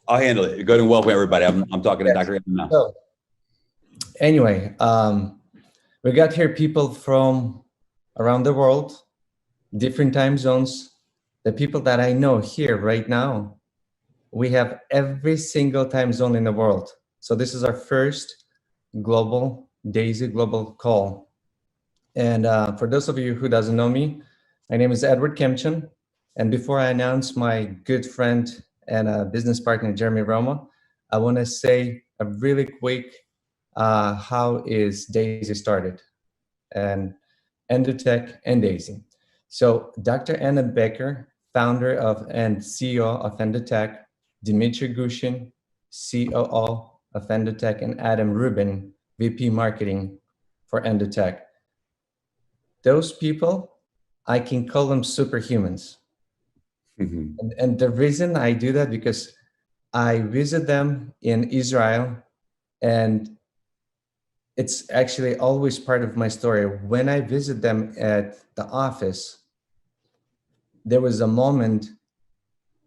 I'll handle it. Go ahead and welcome everybody. I'm talking to Yes. Dr. Anna now. So anyway, we got here people from around the world, different time zones. The people that I know here right now, we have every single time zone in the world. So this is our first global Daisy global call. And for those of you who doesn't know me, my name is Edward Kempchen. And before I announce my good friend and business partner, Jeremy Roma, I want to say a really quick how is Daisy started and Endotech and Daisy. So Dr. Anna Becker, founder of and CEO of Endotech, Dimitri Gushin, COO of Endotech, and Adam Rubin, VP Marketing for Endotech. Those people, I can call them superhumans. And the reason I do that because I visit them in Israel, and it's actually always part of my story. When I visit them at the office, there was a moment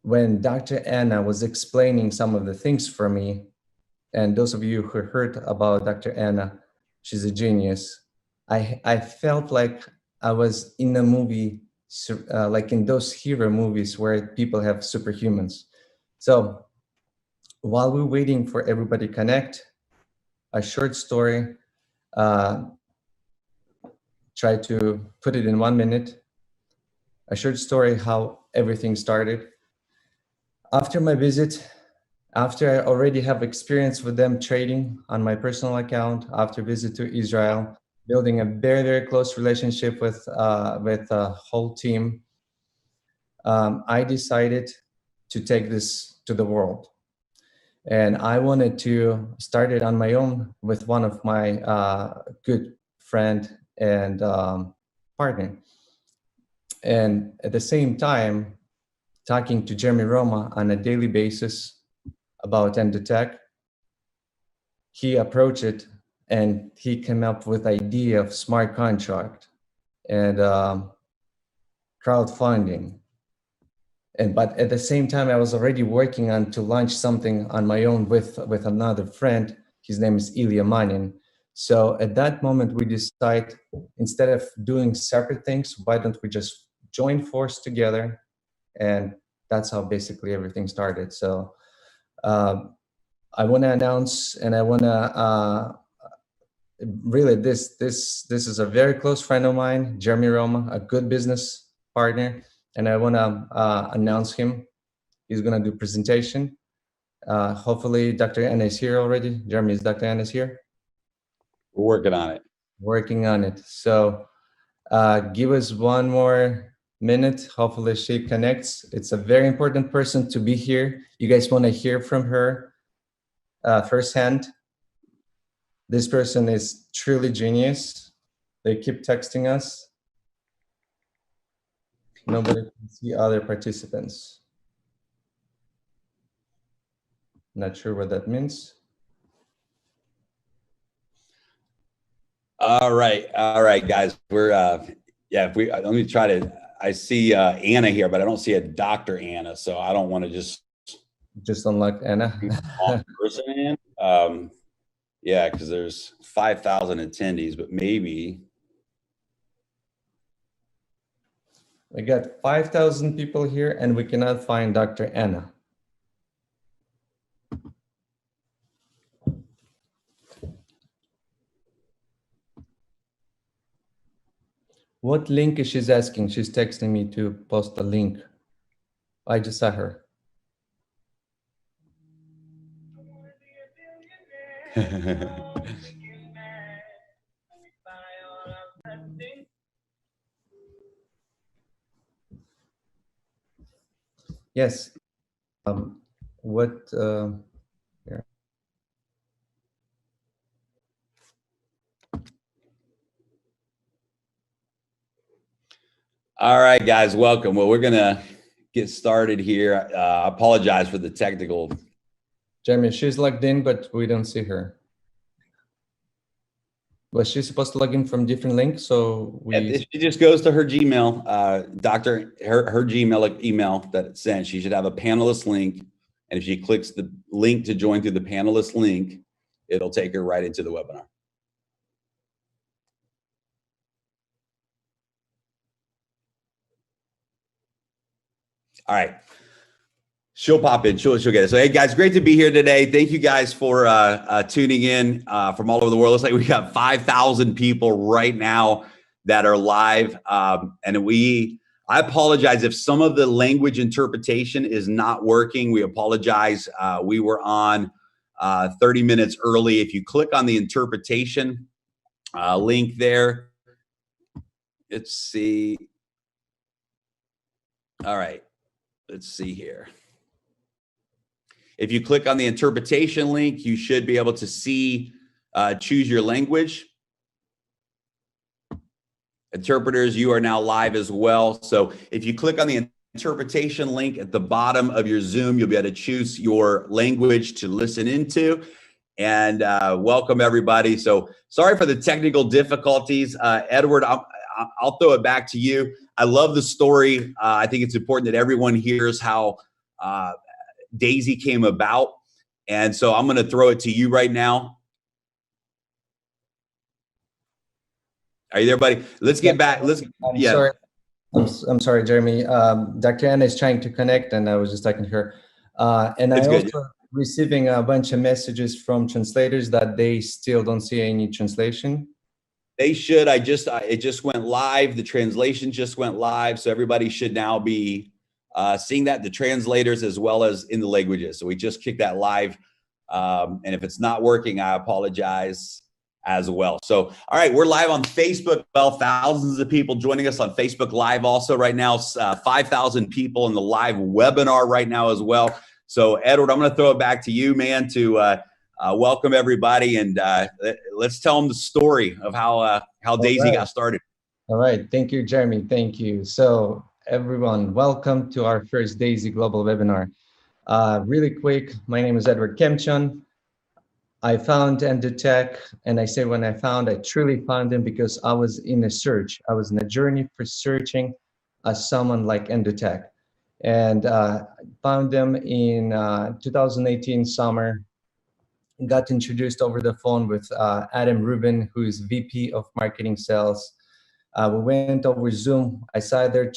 when Dr. Anna was explaining some of the things for me. And those of you who heard about Dr. Anna, she's a genius. I felt like I was in a movie, like in those hero movies where people have superhumans. So while we're waiting for everybody to connect, a short story, uh, try to put it in 1 minute. A short story how everything started. After my visit, after I already have experience with them trading on my personal account, after visit to Israel, building a very, very close relationship with the whole team, I decided to take this to the world. And I wanted to start it on my own with one of my good friend and partner. And at the same time, talking to Jeremy Roma on a daily basis about Endotech, he approached it and he came up with idea of smart contract and crowdfunding. But at the same time, I was already working on to launch something on my own with another friend. His name is Ilya Manin. So at that moment, we decide instead of doing separate things, why don't we just join force together? And that's how basically everything started. So I want to announce, and I want to really this is a very close friend of mine, Jeremy Roma, a good business partner, and I want to announce him. He's going to do presentation. Hopefully, Dr. Anna is here already. Jeremy, is Dr. Anna is here? We're working on it. Working on it. So give us 1 more minute. Hopefully she connects. It's a very important person to be here. You guys want to hear from her firsthand. This person is truly genius. They keep texting us. Nobody can see other participants. Not sure what that means. All right, guys. We're yeah. Let me try to. I see Anna here, but I don't see a Dr. Anna, so I don't want to just unlock Anna. person in. Yeah, because there's 5,000 attendees, but maybe we got 5,000 people here, and we cannot find Dr. Anna. What link is she asking? She's texting me to post a link. I just saw her. Yes. What? Yeah. All right, guys, welcome. Well, we're gonna get started here. I apologize for the technical. Jeremy, she's logged in, but we don't see her. Was she supposed to log in from different links? So she just goes to her Gmail, her Gmail email that it sent. She should have a panelist link, And if she clicks the link to join through the panelist link, it'll take her right into the webinar. All right. She'll pop in. She'll get it. So, hey, guys, great to be here today. Thank you guys for tuning in from all over the world. Looks like we got 5,000 people right now that are live. And I apologize if some of the language interpretation is not working. We apologize. We were on 30 minutes early. If you click on the interpretation link there, let's see. All right. Let's see here. If you click on the interpretation link, you should be able to see, choose your language. Interpreters, you are now live as well. So if you click on the interpretation link at the bottom of your Zoom, you'll be able to choose your language to listen into. And welcome everybody. So sorry for the technical difficulties. Edward, I'll throw it back to you. I love the story. I think it's important that everyone hears how Daisy came about. And so I'm going to throw it to you right now. Are you there, buddy? Let's get back. Sorry. I'm sorry, Jeremy. Dr. Anna is trying to connect and I was just talking to her. And I also receiving a bunch of messages from translators that they still don't see any translation. They should. It just went live. The translation just went live. So everybody should now be seeing that, the translators as well as in the languages. So we just kicked that live. And if it's not working, I apologize as well. So, all right, we're live on Facebook. Well, thousands of people joining us on Facebook Live also right now. 5,000 people in the live webinar right now as well. So, Edward, I'm going to throw it back to you, man, to welcome everybody. And let's tell them the story of how Daisy got started. All right. Thank you, Jeremy. Thank you. So, everyone, welcome to our first Daisy Global webinar. Really quick, my name is Edward Kemchon. I found Endotech, and I say when I truly found them because I was in a search. I was in a journey for searching someone like Endotech. And found them in 2018 summer. Got introduced over the phone with Adam Rubin, who is VP of Marketing Sales. We went over Zoom. I saw their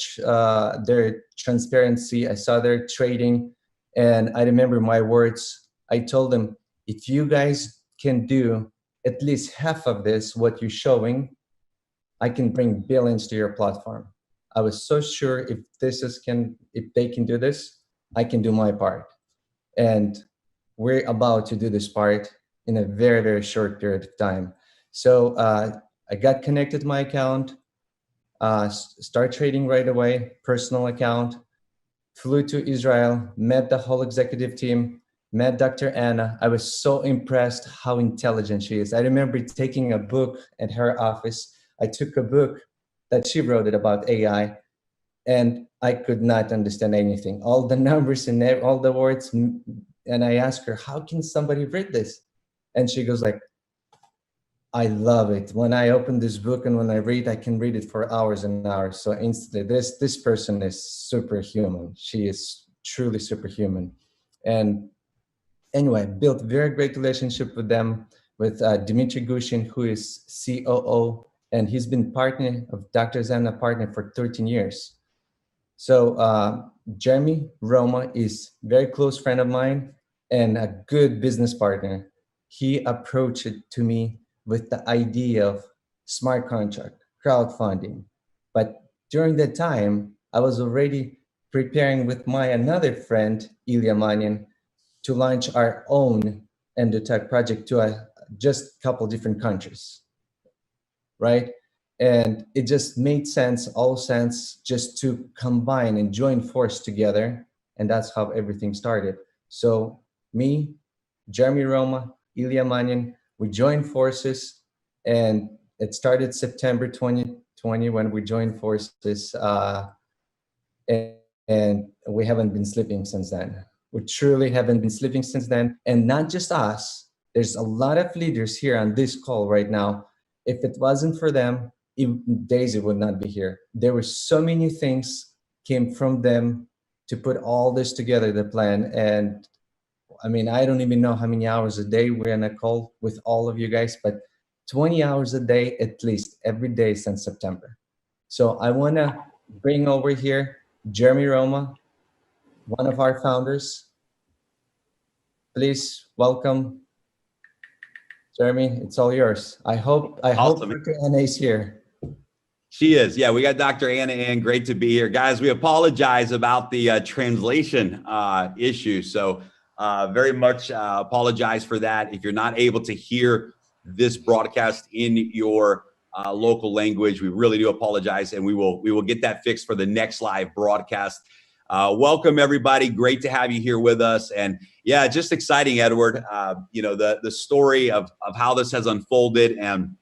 transparency. I saw their trading. And I remember my words. I told them, if you guys can do at least half of this, what you're showing, I can bring billions to your platform. I was so sure if they can do this, I can do my part. And we're about to do this part in a very, very short period of time. So I got connected to my account, start trading right away, personal account, flew to Israel, met the whole executive team, met Dr. Anna. I was so impressed how intelligent she is. I remember taking a book at her office. I took a book that she wrote about AI, and I could not understand anything. All the numbers and all the words. And I asked her, how can somebody read this? And she goes like, I love it. When I open this book and when I read, I can read it for hours and hours. So instantly, this person is superhuman. She is truly superhuman. And anyway, built very great relationship with them, with Dmitry Gushin, who is COO, and he's been partner of Dr. Zanna partner for 13 years. So Jeremy Roma is a very close friend of mine and a good business partner. He approached it to me with the idea of smart contract, crowdfunding. But during that time, I was already preparing with my another friend, Ilya Manyan, to launch our own Endotech project to just a couple different countries, right? And it just made sense, all sense, just to combine and join force together. And that's how everything started. So me, Jeremy Roma, Ilya Manyan, we joined forces, and it started September 2020 when we joined forces, and we haven't been sleeping since then. We truly haven't been sleeping since then. And not just us, there's a lot of leaders here on this call right now. If it wasn't for them, Daisy would not be here. There were so many things came from them to put all this together, the plan. And I mean, I don't even know how many hours a day we're on a call with all of you guys, but 20 hours a day at least every day since September. So I want to bring over here Jeremy Roma, one of our founders. Please welcome Jeremy. It's all yours. I hope Awesome. Dr. Anna is here. She is. Yeah, we got Dr. Anna in. Great to be here. Guys, we apologize about the translation issue. So very much apologize for that. If you're not able to hear this broadcast in your local language, we really do apologize, and we will get that fixed for the next live broadcast. Welcome, everybody. Great to have you here with us. And yeah, just exciting, Edward. You know, the story of how this has unfolded. And,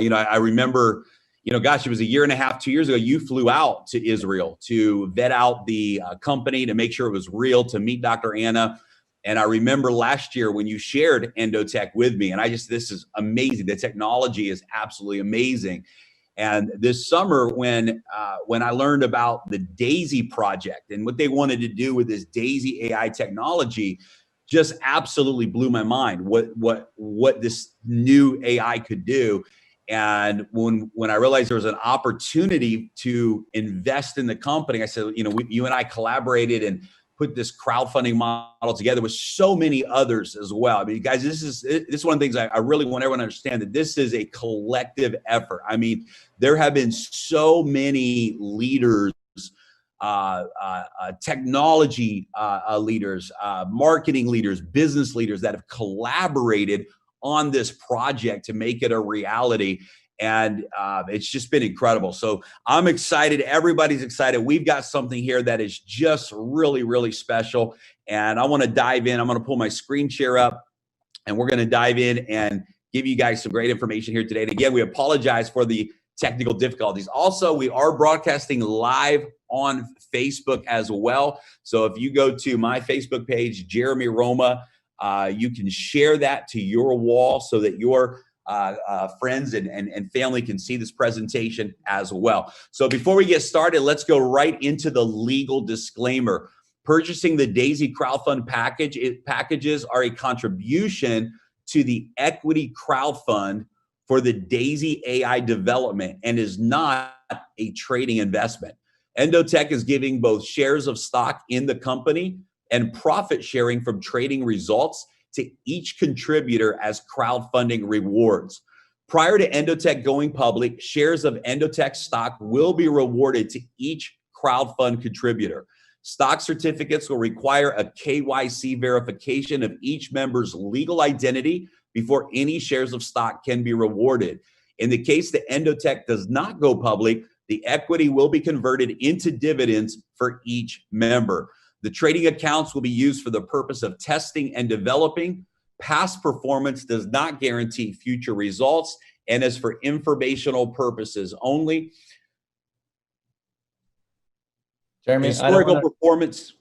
you know, I remember, you know, gosh, it was 1.5 years, 2 years ago, you flew out to Israel to vet out the company, to make sure it was real, to meet Dr. Anna. And I remember last year when you shared Endotech with me, and this is amazing. The technology is absolutely amazing. And this summer, when I learned about the DAISY project and what they wanted to do with this DAISY AI technology, just absolutely blew my mind. What this new AI could do. And when I realized there was an opportunity to invest in the company, I said, you know, you and I collaborated and put this crowdfunding model together with so many others as well. I mean, guys, this is one of the things I really want everyone to understand, that this is a collective effort. I mean, there have been so many leaders, technology leaders, marketing leaders, business leaders that have collaborated on this project to make it a reality. And it's just been incredible. So I'm excited. Everybody's excited. We've got something here that is just really, really special. And I want to dive in. I'm going to pull my screen share up, and we're going to dive in and give you guys some great information here today. And again, we apologize for the technical difficulties. Also, we are broadcasting live on Facebook as well. So if you go to my Facebook page, Jeremy Roma, you can share that to your wall so that your friends and family can see this presentation as well. So before we get started, let's go right into the legal disclaimer. Purchasing the DAISY crowdfund packages are a contribution to the equity crowdfund for the DAISY AI development and is not a trading investment. Endotech is giving both shares of stock in the company and profit sharing from trading results to each contributor as crowdfunding rewards. Prior to Endotech going public, shares of Endotech stock will be rewarded to each crowdfund contributor. Stock certificates will require a KYC verification of each member's legal identity before any shares of stock can be rewarded. In the case that Endotech does not go public, the equity will be converted into dividends for each member. The trading accounts will be used for the purpose of testing and developing. Past performance does not guarantee future results and is for informational purposes only. Jeremy, historical performance.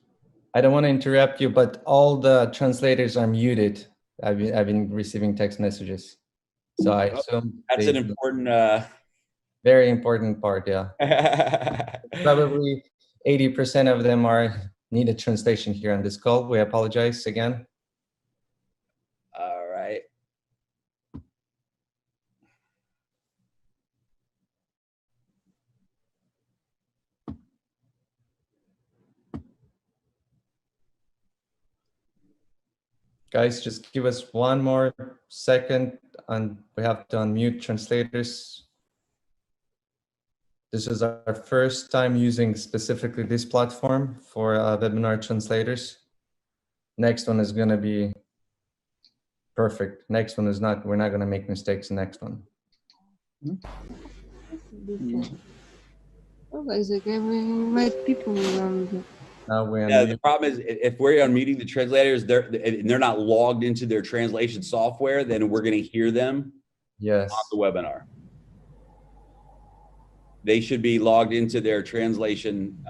I don't want to interrupt you, but all the translators are muted. I've been receiving text messages, so I assume that's an important, very important part. Yeah, probably 80% of them need a translation here on this call. We apologize again. All right. Guys, just give us one more second, and we have to unmute translators. This is our first time using specifically this platform for webinar translators. Next one is going to be perfect. Next one is not. We're not going to make mistakes. The next one. Oh, Isaac, I invite people around. Yeah, the problem is if we're unmuting the translators, they're not logged into their translation software, then we're going to hear them on the webinar. They should be logged into their translation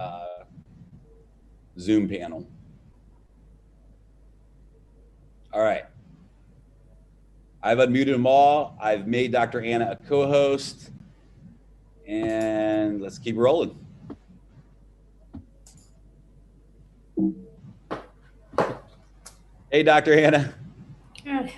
Zoom panel. All right. I've unmuted them all. I've made Dr. Anna a co-host. And let's keep rolling. Hey, Dr. Hannah. Good.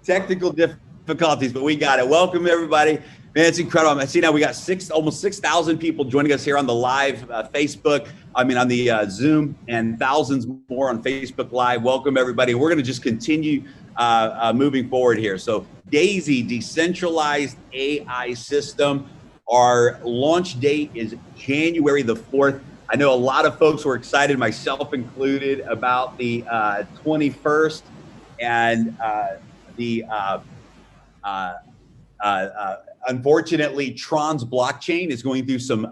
Technical difficulties, but we got it. Welcome, everybody. Man, it's incredible. I see now we got almost 6,000 people joining us here on the live Facebook. On the Zoom, and thousands more on Facebook Live. Welcome, everybody. We're going to just continue moving forward here. So DAISY, Decentralized AI System. Our launch date is January the 4th. I know a lot of folks were excited, myself included, about the 21st and unfortunately, Tron's blockchain is going through some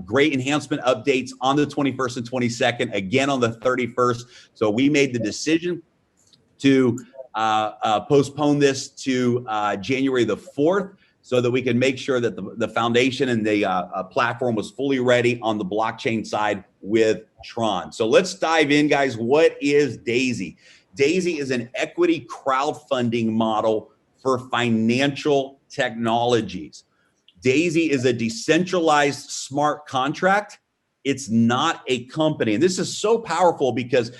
great enhancement updates on the 21st and 22nd, again on the 31st. So we made the decision to postpone this to January the 4th so that we can make sure that the foundation and the platform was fully ready on the blockchain side with Tron. So let's dive in, guys. What is DAISY? DAISY is an equity crowdfunding model for financial technologies. DAISY is a decentralized smart contract. It's not a company. And this is so powerful because,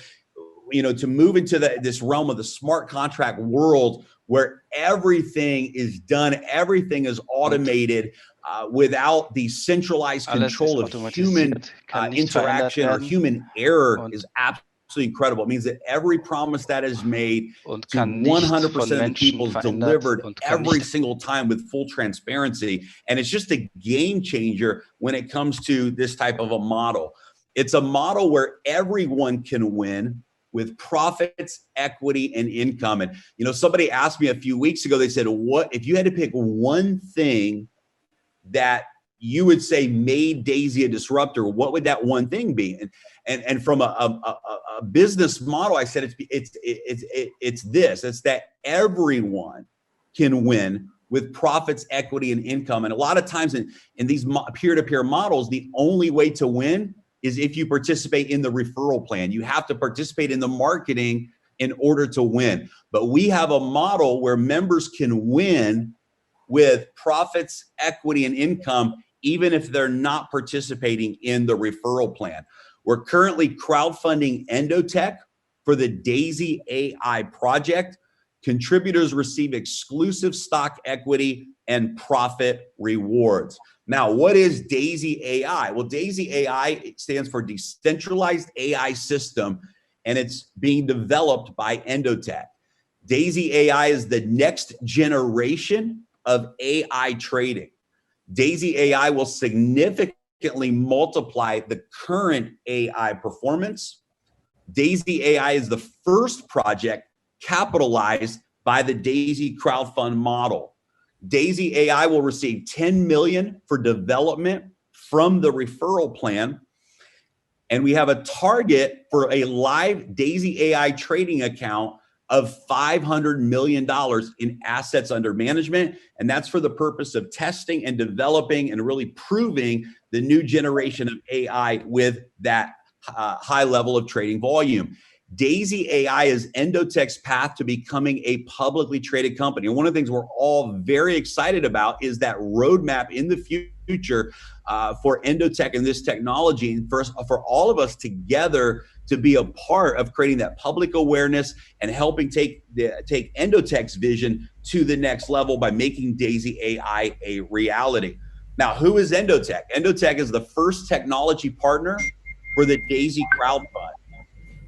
to move into this realm of the smart contract world where everything is done, everything is automated without the centralized control of human interaction or human error is absolutely incredible. It means that every promise that is made to 100% of the people is delivered every single time with full transparency. And it's just a game changer when it comes to this type of a model. It's a model where everyone can win with profits, equity, and income. And, somebody asked me a few weeks ago, they said, what if you had to pick one thing that you would say made DAISY a disruptor, what would that one thing be? And from a business model, I said it's this. It's that everyone can win with profits, equity, and income. And a lot of times in these peer-to-peer models, the only way to win is if you participate in the referral plan. You have to participate in the marketing in order to win. But we have a model where members can win with profits, equity, and income, even if they're not participating in the referral plan. We're currently crowdfunding Endotech for the DAISY AI project. Contributors receive exclusive stock equity and profit rewards. Now, what is DAISY AI? Well, DAISY AI stands for Decentralized AI System, and it's being developed by Endotech. DAISY AI is the next generation of AI trading. DAISY AI will significantly multiply the current AI performance. DAISY AI is the first project capitalized by the DAISY crowdfund model. DAISY AI will receive $10 million for development from the referral plan. And we have a target for a live DAISY AI trading account of $500 million in assets under management. And that's for the purpose of testing and developing and really proving the new generation of AI with that high level of trading volume. DAISY AI is Endotech's path to becoming a publicly traded company. And one of the things we're all very excited about is that roadmap in the future for Endotech and this technology, and for all of us together to be a part of creating that public awareness and helping take Endotech's vision to the next level by making DAISY AI a reality. Now, who is Endotech? Endotech is the first technology partner for the DAISY crowd fund.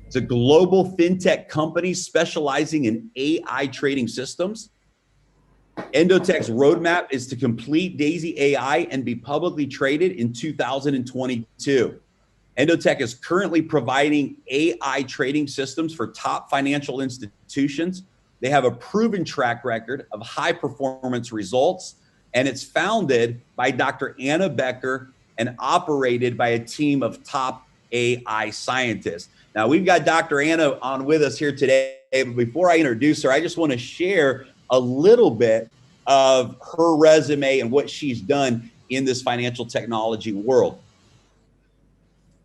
It's a global fintech company specializing in AI trading systems. Endotech's roadmap is to complete DAISY AI and be publicly traded in 2022. Endotech is currently providing AI trading systems for top financial institutions. They have a proven track record of high performance results, and it's founded by Dr. Anna Becker and operated by a team of top AI scientists. Now, we've got Dr. Anna on with us here today. But before I introduce her, I just want to share a little bit of her resume and what she's done in this financial technology world.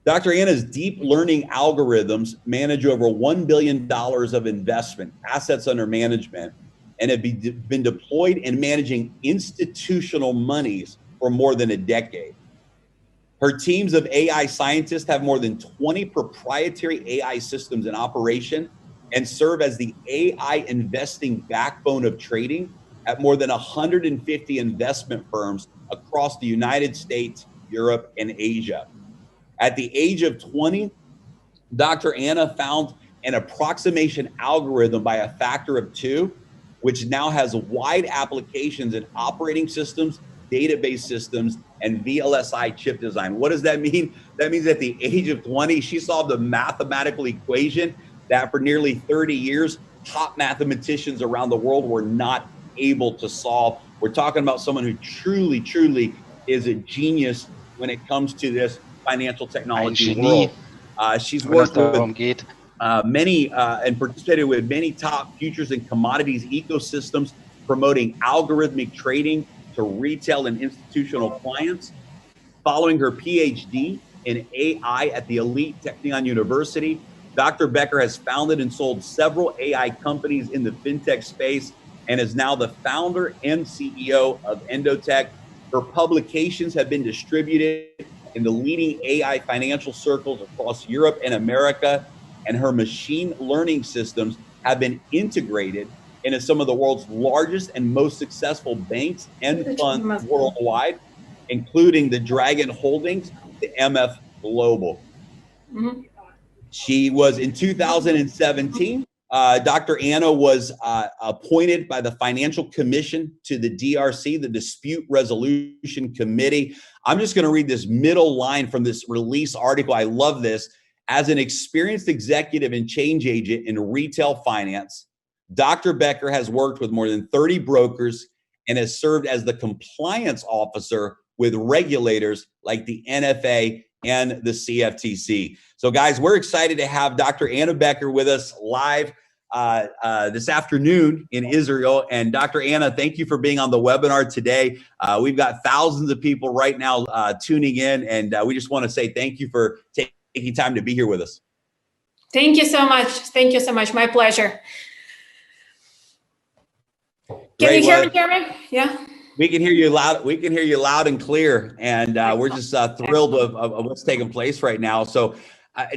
Dr. Anna's deep learning algorithms manage over $1 billion of investment, assets under management, and have been deployed in managing institutional monies for more than a decade. Her teams of AI scientists have more than 20 proprietary AI systems in operation and serve as the AI investing backbone of trading at more than 150 investment firms across the United States, Europe, and Asia. At the age of 20, Dr. Anna found an approximation algorithm by a factor of 2, which now has wide applications in operating systems, database systems, and VLSI chip design. What does that mean? That means at the age of 20, she solved a mathematical equation that for nearly 30 years, top mathematicians around the world were not able to solve. We're talking about someone who truly, truly is a genius when it comes to this financial technology world. She's worked with many and participated with many top futures and commodities ecosystems, promoting algorithmic trading to retail and institutional clients. Following her PhD in AI at the elite Technion University, Dr. Becker has founded and sold several AI companies in the fintech space and is now the founder and CEO of Endotech. Her publications have been distributed in the leading AI financial circles across Europe and America, and her machine learning systems have been integrated into some of the world's largest and most successful banks and funds worldwide, including the Dragon Holdings, the MF Global. She was in 2017. Dr. Anna was appointed by the Financial Commission to the DRC, the Dispute Resolution Committee. I'm just going to read this middle line from this release article. I love this. As an experienced executive and change agent in retail finance, Dr. Becker has worked with more than 30 brokers and has served as the compliance officer with regulators like the NFA and the CFTC. So guys, we're excited to have Dr. Anna Becker with us live this afternoon in Israel. And Dr. Anna, thank you for being on the webinar today. We've got thousands of people right now tuning in, and we just want to say thank you for taking time to be here with us. Thank you so much. Thank you so much. My pleasure. Can you hear me? Yeah. We can hear you loud. We can hear you loud and clear, and we're just thrilled of what's taking place right now. So,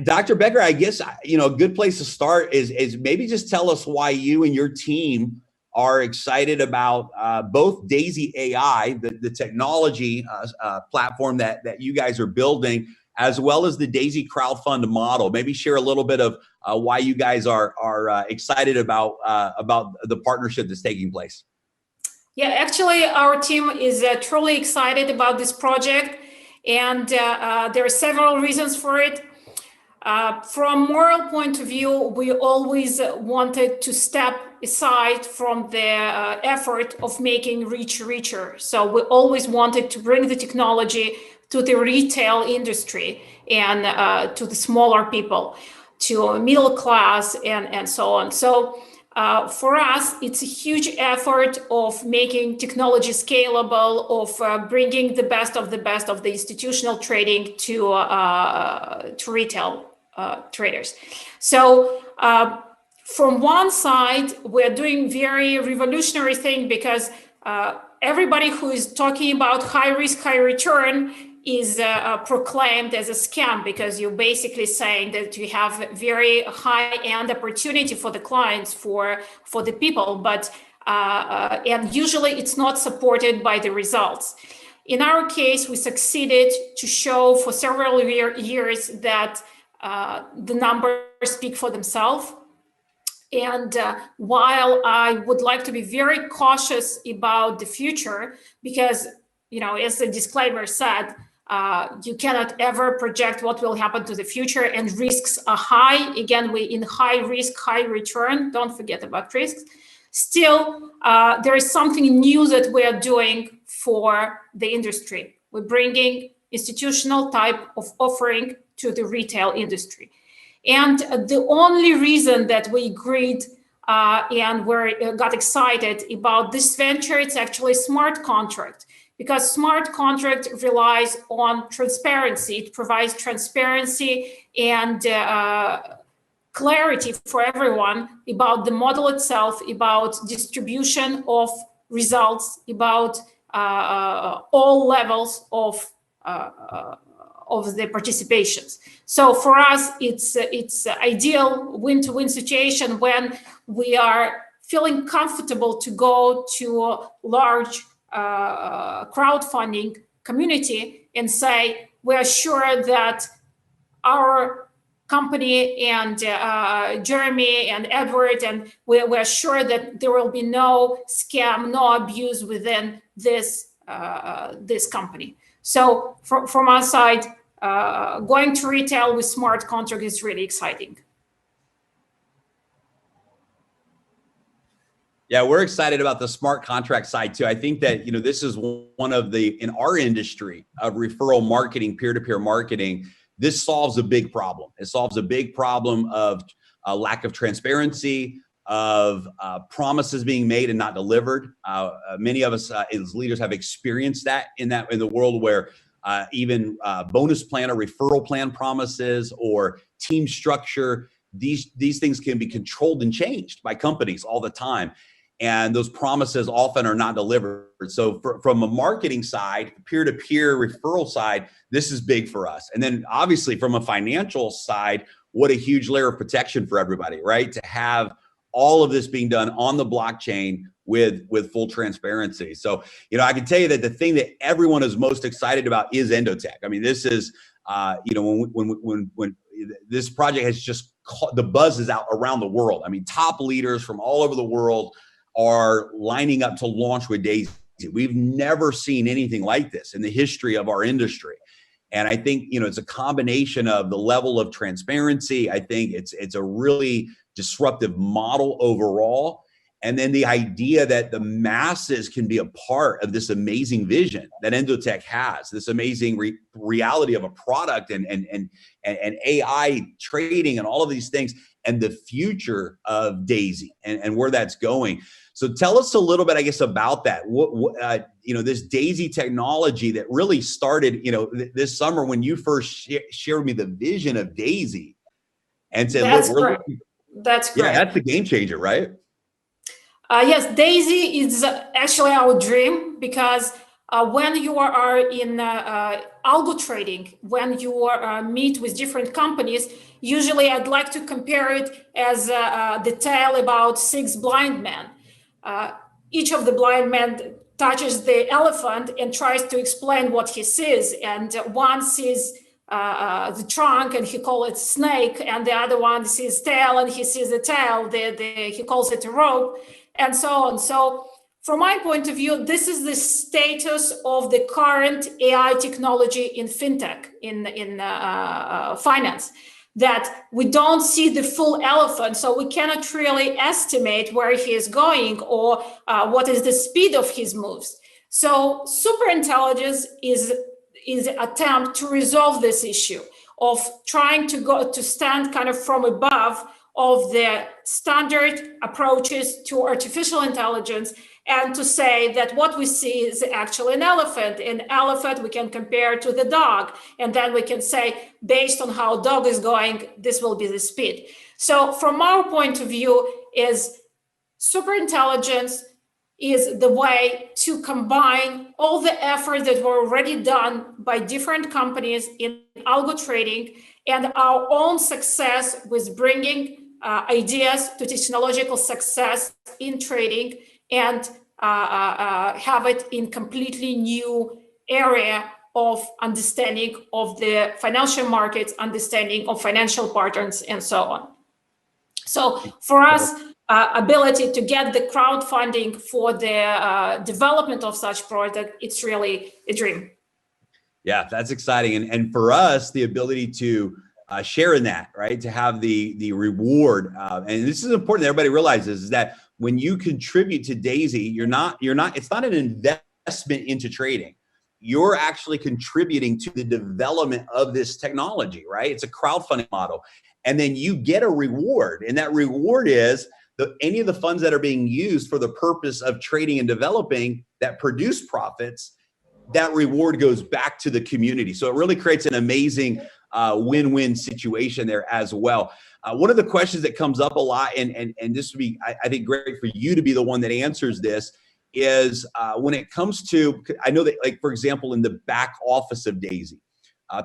Dr. Becker, I guess a good place to start is maybe just tell us why you and your team are excited about both Daisy AI, the technology platform that you guys are building, as well as the Daisy crowdfund model. Maybe share a little bit of why you guys are excited about the partnership that's taking place. Yeah, actually, our team is truly excited about this project, and there are several reasons for it. From moral point of view, we always wanted to step aside from the effort of making rich richer. So we always wanted to bring the technology to the retail industry and to the smaller people, to middle class and so on. So for us, it's a huge effort of making technology scalable, of bringing the best of the institutional trading to retail traders. So from one side, we're doing very revolutionary thing because everybody who is talking about high risk, high return is proclaimed as a scam, because you're basically saying that you have very high-end opportunity for the clients, for the people, but and usually it's not supported by the results. In our case, we succeeded to show for several years that the numbers speak for themselves. And while I would like to be very cautious about the future, because, as the disclaimer said, you cannot ever project what will happen to the future, and risks are high. Again, we in high risk, high return. Don't forget about risks. Still, there is something new that we are doing for the industry. We're bringing institutional type of offering to the retail industry. And the only reason that we agreed and got excited about this venture, it's actually smart contract. Because smart contract relies on transparency. It provides transparency and clarity for everyone about the model itself, about distribution of results, about all levels of the participations. So for us, it's ideal win-to-win situation when we are feeling comfortable to go to a large crowdfunding community and say, we are sure that our company and Jeremy and Edward, and we're sure that there will be no scam, no abuse within this company. So from our side, going to retail with smart contract is really exciting. Yeah, we're excited about the smart contract side too. I think that, this is one of in our industry of referral marketing, peer-to-peer marketing, this solves a big problem. It solves a big problem of lack of transparency, of promises being made and not delivered. Many of us as leaders have experienced that in the world where even bonus plan or referral plan promises or team structure, these things can be controlled and changed by companies all the time. And those promises often are not delivered. So from a marketing side, peer-to-peer referral side, this is big for us. And then obviously from a financial side, what a huge layer of protection for everybody, right? To have all of this being done on the blockchain with full transparency. So, I can tell you that the thing that everyone is most excited about is Endotech. I mean, this is, when this project has just the buzz is out around the world. I mean, top leaders from all over the world are lining up to launch with Daisy. We've never seen anything like this in the history of our industry. And I think, it's a combination of the level of transparency. I think it's a really disruptive model overall. And then the idea that the masses can be a part of this amazing vision that Endotech has, this amazing reality of a product and AI trading and all of these things, and the future of Daisy and where that's going. So tell us a little bit, I guess, about that. This Daisy technology that really started, this summer when you first shared with me the vision of Daisy, and said, that's "Look, correct. That's correct. Yeah, that's the game changer, right?" Yes, Daisy is actually our dream, because when you are in algo trading, when you meet with different companies, usually I'd like to compare it as the tale about 6 blind men. Each of the blind men touches the elephant and tries to explain what he sees. And one sees the trunk and he calls it snake, and the other one sees tail and he sees the tail, he calls it a rope, and so on. So from my point of view, this is the status of the current AI technology in fintech, in finance, that we don't see the full elephant, so we cannot really estimate where he is going or what is the speed of his moves. So superintelligence is an attempt to resolve this issue of trying to stand kind of from above of the standard approaches to artificial intelligence, and to say that what we see is actually an elephant. An elephant we can compare to the dog, and then we can say, based on how dog is going, this will be the speed. So from our point of view, is superintelligence is the way to combine all the efforts that were already done by different companies in algo trading and our own success with bringing ideas to technological success in trading, and have it in completely new area of understanding of the financial markets, understanding of financial patterns, and so on. So for us, ability to get the crowdfunding for the development of such product, it's really a dream. Yeah, that's exciting. And for us, the ability to share in that, right? To have the reward. And this is important that everybody realizes, is that when you contribute to Daisy, it's not an investment into trading. You're actually contributing to the development of this technology, right? It's a crowdfunding model. And then you get a reward. And that reward is any of the funds that are being used for the purpose of trading and developing that produce profits, that reward goes back to the community. So it really creates an amazing win-win situation there as well. One of the questions that comes up a lot, and this would be, I think, great for you to be the one that answers this, is when it comes to, I know that, like, for example, in the back office of Daisy,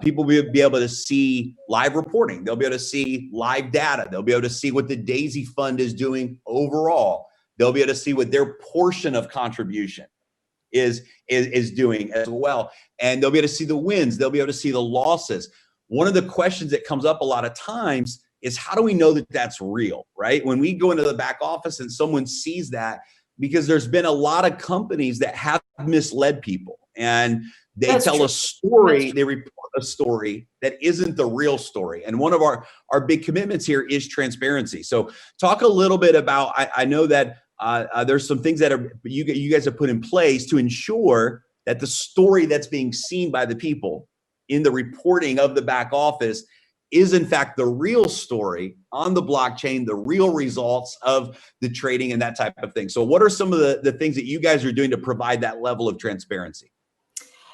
People will be able to see live reporting. They'll be able to see live data. They'll be able to see what the Daisy Fund is doing overall. They'll be able to see what their portion of contribution is doing as well. And they'll be able to see the wins. They'll be able to see the losses. One of the questions that comes up a lot of times is, how do we know that that's real, right? When we go into the back office and someone sees that, because there's been a lot of companies that have misled people, and they tell a story, they report a story that isn't the real story. And one of our big commitments here is transparency. So talk a little bit about, I know that there's some things that you guys have put in place to ensure that the story that's being seen by the people in the reporting of the back office is in fact the real story on the blockchain, the real results of the trading and that type of thing. So what are some of the things that you guys are doing to provide that level of transparency?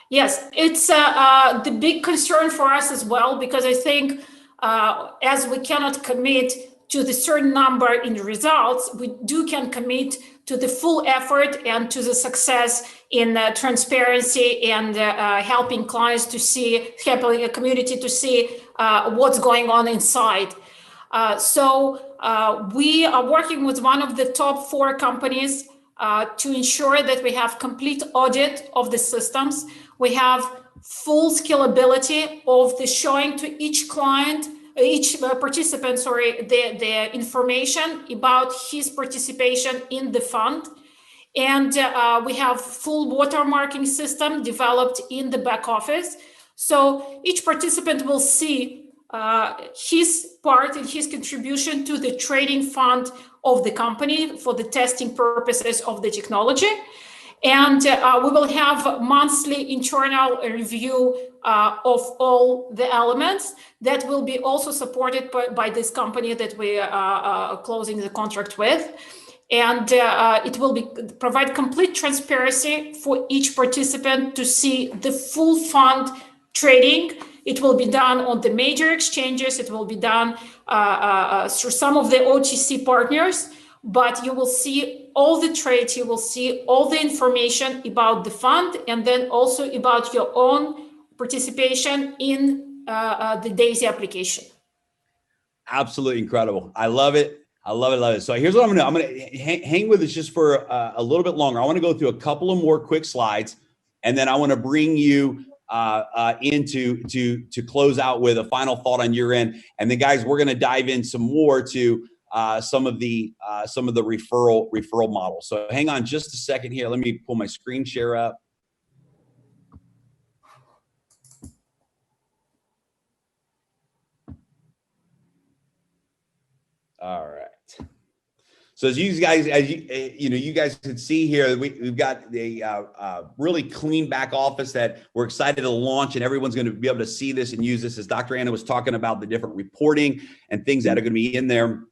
Yes, it's the big concern for us as well, because I think as we cannot commit to the certain number in the results, we can commit to the full effort and to the success in transparency and helping clients to see, helping a community to see what's going on inside. So we are working with one of the top 4 companies to ensure that we have complete audit of the systems. We have full scalability of the showing to each client, each participant, the information about his participation in the fund. And we have full watermarking system developed in the back office. So each participant will see his part and his contribution to the trading fund of the company for the testing purposes of the technology. And we will have monthly internal review of all the elements that will be also supported by this company that we are closing the contract with. And it will provide complete transparency for each participant to see the full fund trading. It will be done on the major exchanges. It will be done through some of the OTC partners, but you will see all the trades, you will see all the information about the fund, and then also about your own participation in the Daisy application. Absolutely incredible. I love it. I love it. Love it. So here's what I'm going to do. I'm going to hang with us just for a little bit longer. I want to go through a couple of more quick slides, and then I want to bring you to close out with a final thought on your end. And then guys, we're going to dive in some more to some of the referral models. So hang on just a second here. Let me pull my screen share up. All right. So as you guys, you guys can see here, we've got a really clean back office that we're excited to launch, and everyone's going to be able to see this and use this. As Dr. Anna was talking about the different reporting and things that are going to be in there.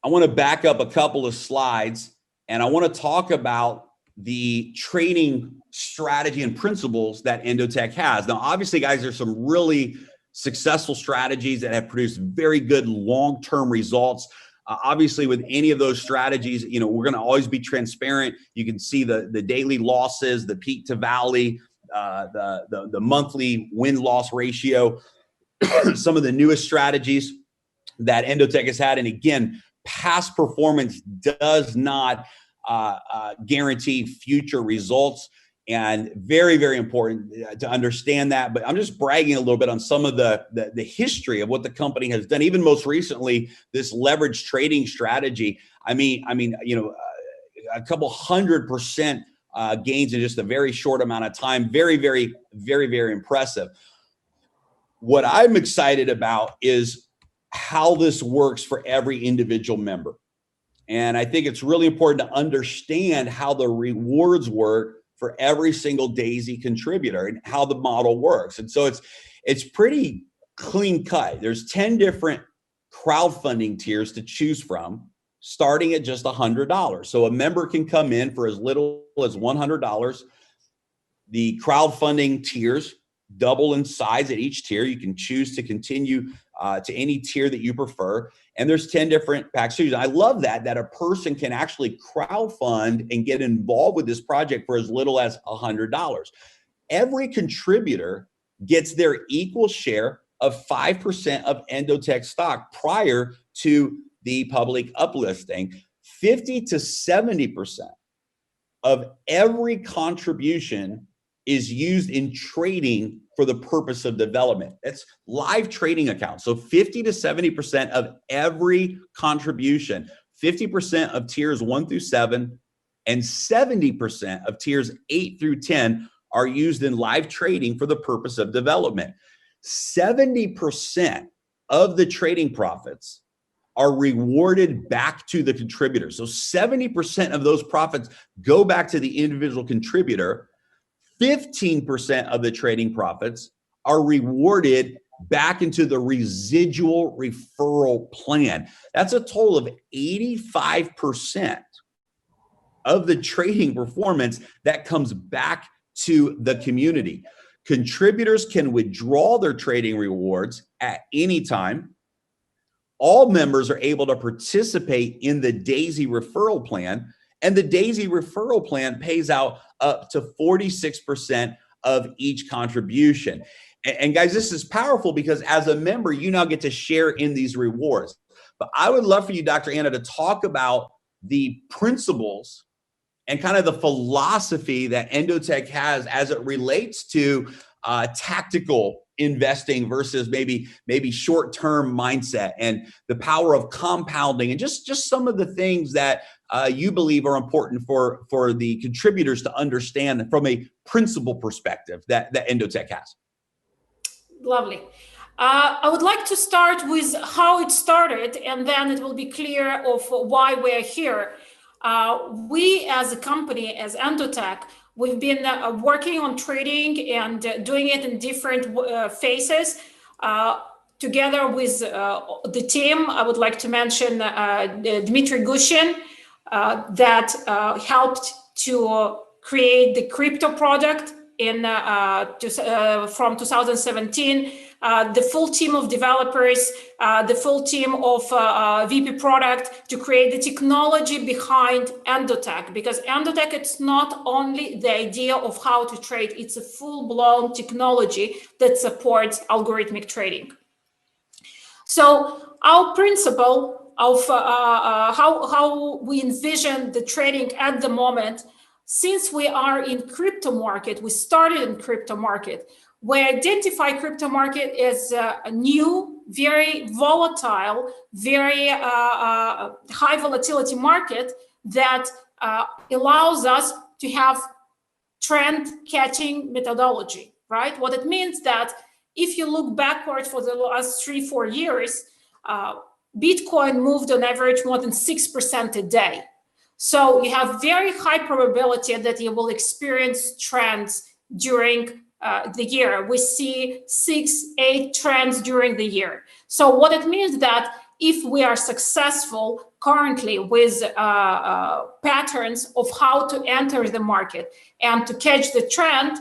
I want to back up a couple of slides, and I want to talk about the trading strategy and principles that Endotech has. Now, obviously, guys, there's some really successful strategies that have produced very good long-term results. Obviously, with any of those strategies, we're going to always be transparent. You can see the daily losses, the peak to valley, the monthly win-loss ratio, some of the newest strategies that Endotech has had. And again, past performance does not guarantee future results. And very, very important to understand that. But I'm just bragging a little bit on some of the history of what the company has done. Even most recently, this leverage trading strategy. I mean, a couple 100% gains in just a very short amount of time. Very, very, very, very impressive. What I'm excited about is how this works for every individual member. And I think it's really important to understand how the rewards work for every single Daisy contributor and how the model works. And so it's pretty clean cut. There's 10 different crowdfunding tiers to choose from, starting at just $100. So a member can come in for as little as $100. The crowdfunding tiers double in size at each tier. You can choose to continue to any tier that you prefer. And there's 10 different packages. I love that a person can actually crowdfund and get involved with this project for as little as $100. every contributor gets their equal share of 5% of Endotech stock prior to the public uplisting. 50 to 70% of every contribution is used in trading for the purpose of development. That's live trading accounts. So 50 to 70% of every contribution, 50% of tiers 1 through 7, and 70% of tiers 8 through 10 are used in live trading for the purpose of development. 70% of the trading profits are rewarded back to the contributor. So 70% of those profits go back to the individual contributor. 15% of the trading profits are rewarded back into the residual referral plan. That's a total of 85% of the trading performance that comes back to the community. Contributors can withdraw their trading rewards at any time. All members are able to participate in the DAISY referral plan, and the DAISY referral plan pays out up to 46% of each contribution. And guys, this is powerful because as a member, you now get to share in these rewards. But I would love for you, Dr. Anna, to talk about the principles and kind of the philosophy that Endotech has as it relates to tactical investing versus maybe short-term mindset, and the power of compounding, and just some of the things that you believe are important for the contributors to understand from a principle perspective that Endotech has. Lovely. I would like to start with how it started, and then it will be clear of why we're here. We as a company, as Endotech, we've been working on trading and doing it in different phases. Together with the team, I would like to mention Dmitry Gushin, that helped to create the crypto product from 2017. The full team of developers, the full team of VP product to create the technology behind Endotech, because Endotech, it's not only the idea of how to trade, it's a full-blown technology that supports algorithmic trading. So our principle of how we envision the trading at the moment, since we are in crypto market, we started in crypto market, we identify crypto market as a new, very volatile, very high volatility market that allows us to have trend catching methodology, right? What it means that if you look backward for the last 3-4 years, Bitcoin moved on average more than 6% a day. So you have very high probability that you will experience trends during the year. We see 6-8 trends during the year. So what it means that if we are successful currently with patterns of how to enter the market and to catch the trend,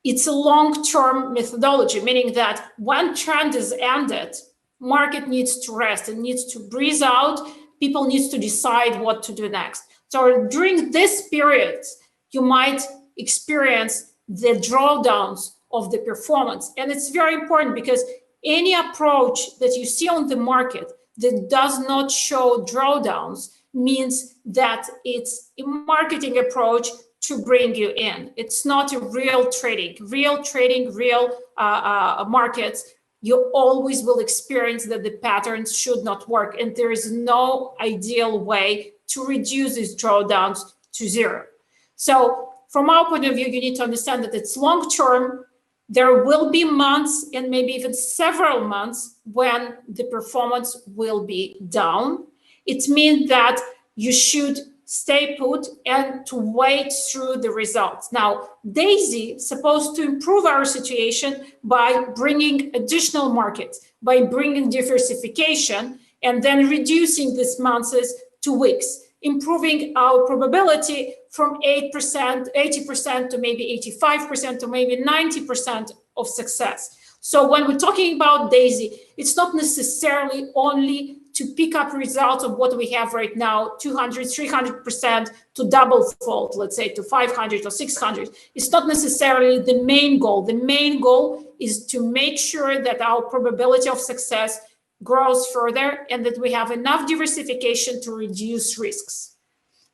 it's a long-term methodology, meaning that when trend is ended, market needs to rest, it needs to breathe out, people need to decide what to do next. So during this period, you might experience the drawdowns of the performance. And it's very important because any approach that you see on the market that does not show drawdowns means that it's a marketing approach to bring you in. It's not a real trading. Real trading, real markets, you always will experience that the patterns should not work. And there is no ideal way to reduce these drawdowns to zero. So from our point of view, you need to understand that it's long-term. There will be months and maybe even several months when the performance will be down. It means that you should stay put and to wait through the results. Now, DAISY is supposed to improve our situation by bringing additional markets, by bringing diversification, and then reducing these months to weeks, improving our probability from 80% to maybe 85% to maybe 90% of success. So when we're talking about DAISY, it's not necessarily only to pick up results of what we have right now, 200, 300% to double fold, let's say to 500 or 600. It's not necessarily the main goal. The main goal is to make sure that our probability of success grows further and that we have enough diversification to reduce risks.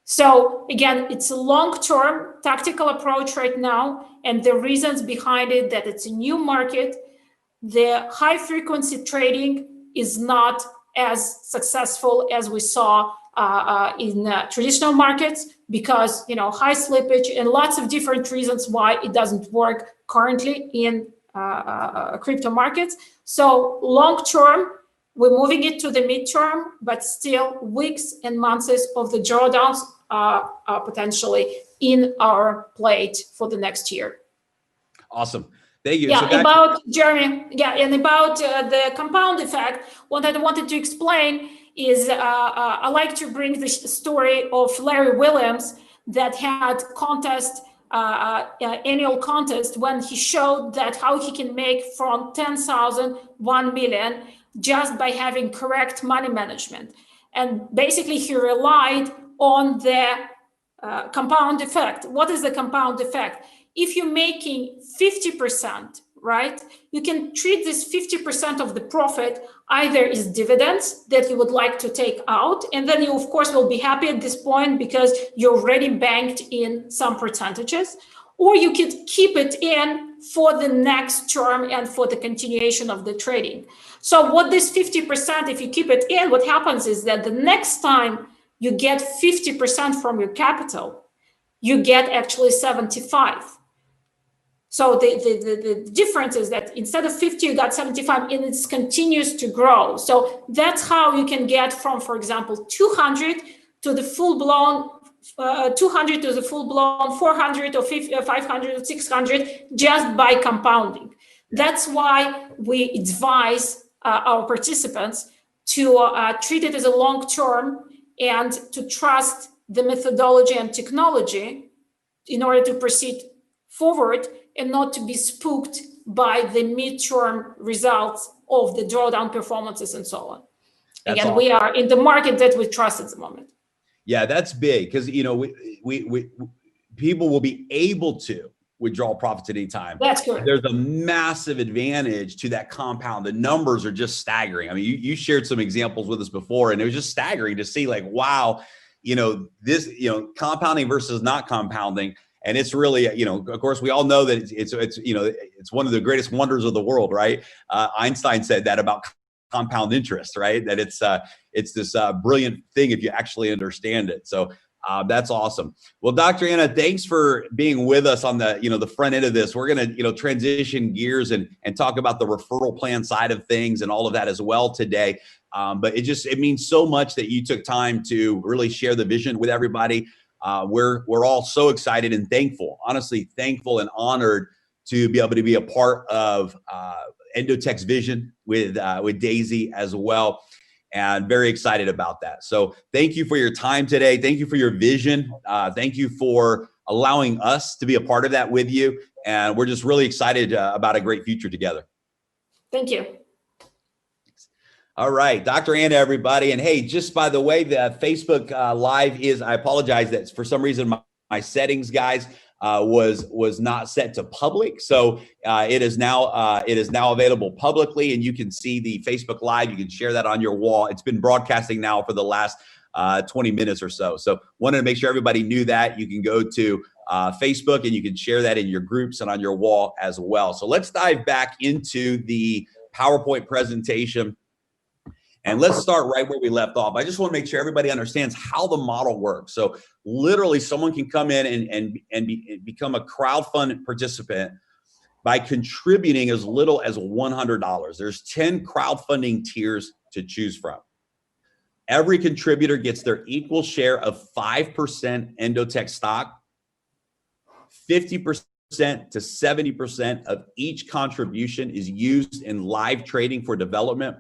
So again, it's a long-term tactical approach right now, and the reasons behind it that it's a new market. The high-frequency trading is not as successful as we saw in traditional markets because, you know, high slippage and lots of different reasons why it doesn't work currently in crypto markets. So long-term, we're moving it to the midterm, but still weeks and months of the drawdowns are potentially in our plate for the next year. Awesome. Thank you. Yeah, so about Jeremy, yeah, and about the compound effect, what I wanted to explain is I like to bring the story of Larry Williams that had annual contest when he showed that how he can make from 10,000, 1 million just by having correct money management. And basically he relied on the compound effect. What is the compound effect? If you're making 50%, right, you can treat this 50% of the profit either as dividends that you would like to take out, and then you of course will be happy at this point because you're already banked in some percentages, or you could keep it in for the next term and for the continuation of the trading. So what this 50%, if you keep it in, what happens is that the next time you get 50% from your capital, you get actually 75. So the difference is that instead of 50, you got 75, and it continues to grow. So that's how you can get from, for example, 200 to the full-blown 200 to the full-blown 400 or 500 or 600 just by compounding. That's why we advise our participants to treat it as a long-term and to trust the methodology and technology in order to proceed forward and not to be spooked by the midterm results of the drawdown performances and so on. That's Again, awesome. we are in the market that we trust at the moment. Yeah, that's big because, you know, we people will be able to withdraw profits at any time. That's correct. There's a massive advantage to that compound. The numbers are just staggering. I mean, you shared some examples with us before, and it was just staggering to see, like, wow, you know, this, you know, compounding versus not compounding. And it's really, you know, of course, we all know that it's you know, it's one of the greatest wonders of the world, right? Einstein said that about compound interest, right? That it's this brilliant thing if you actually understand it. So that's awesome. Well, Dr. Anna, thanks for being with us on the, you know, the front end of this. We're going to, you know, transition gears and talk about the referral plan side of things and all of that as well today. But it means so much that you took time to really share the vision with everybody. We're all so excited and thankful, honestly thankful and honored to be able to be a part of Endotech's vision with Daisy as well, and very excited about that. So thank you for your time today. Thank you for your vision. Thank you for allowing us to be a part of that with you. And we're just really excited about a great future together. Thank you. All right, Dr. Anna, everybody. And hey, just by the way, the Facebook Live is, I apologize that for some reason my settings, guys, was not set to public. So it is now available publicly, and you can see the Facebook Live. You can share that on your wall. It's been broadcasting now for the last 20 minutes or so. So wanted to make sure everybody knew that. You can go to Facebook and you can share that in your groups and on your wall as well. So let's dive back into the PowerPoint presentation. And let's start right where we left off. I just want to make sure everybody understands how the model works. So literally someone can come in and become a crowdfund participant by contributing as little as $100. There's 10 crowdfunding tiers to choose from. Every contributor gets their equal share of 5% Endotech stock. 50% to 70% of each contribution is used in live trading for development.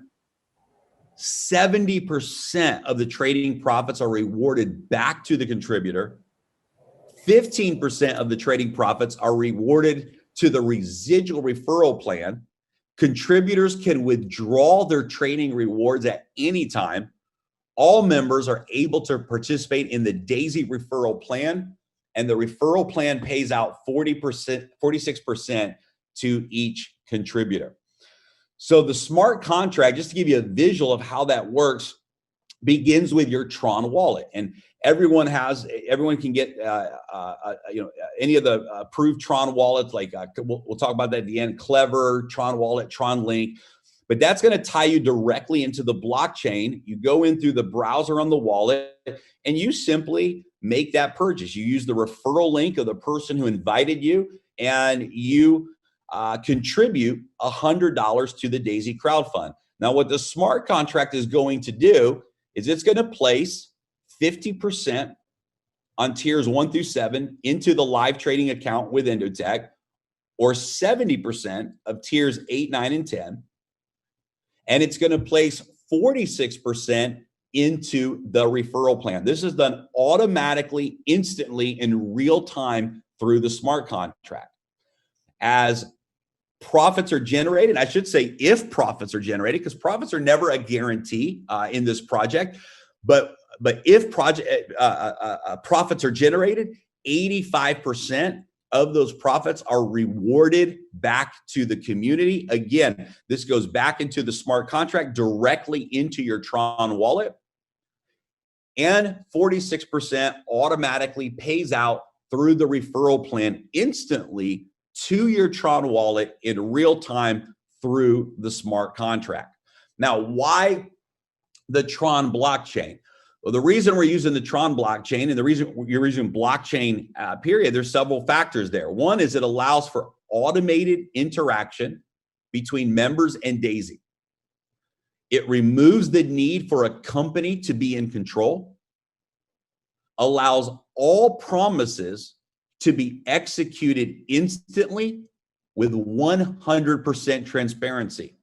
70% of the trading profits are rewarded back to the contributor. 15% of the trading profits are rewarded to the residual referral plan. Contributors can withdraw their trading rewards at any time. all members are able to participate in the Daisy referral plan, and the referral plan pays out 40%, 46% to each contributor. So the smart contract, just to give you a visual of how that works, begins with your Tron wallet, and everyone can get any of the approved Tron wallets. Like we'll talk about that at the end. Clever, Tron Wallet, Tron Link. But that's going to tie you directly into the blockchain. You go in through the browser on the wallet and you simply make that purchase. You use the referral link of the person who invited you, and you contribute $100 to the Daisy Crowd Fund. Now, what the smart contract is going to do is it's going to place 50% on tiers 1 through 7 into the live trading account with Endotech, or 70% of tiers 8, 9, and 10. And it's going to place 46% into the referral plan. This is done automatically, instantly, in real time through the smart contract. As profits are generated, I should say if profits are generated, because profits are never a guarantee in this project, but if profits are generated, 85% of those profits are rewarded back to the community. Again, this goes back into the smart contract, directly into your Tron wallet. And 46% automatically pays out through the referral plan instantly to your Tron wallet in real time through the smart contract. Now, why the Tron blockchain? Well, the reason we're using the Tron blockchain, and the reason you're using blockchain, period, there's several factors there. One is it allows for automated interaction between members and Daisy. It removes the need for a company to be in control, allows all promises to be executed instantly with 100% transparency.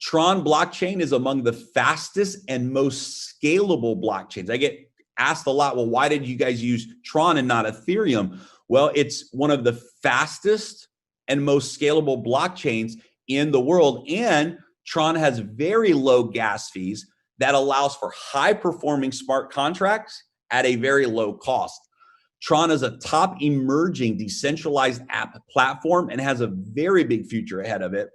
Tron blockchain is among the fastest and most scalable blockchains. I get asked a lot, well, why did you guys use Tron and not Ethereum? Well, it's one of the fastest and most scalable blockchains in the world. And Tron has very low gas fees that allows for high performing smart contracts at a very low cost. Tron is a top emerging decentralized app platform and has a very big future ahead of it.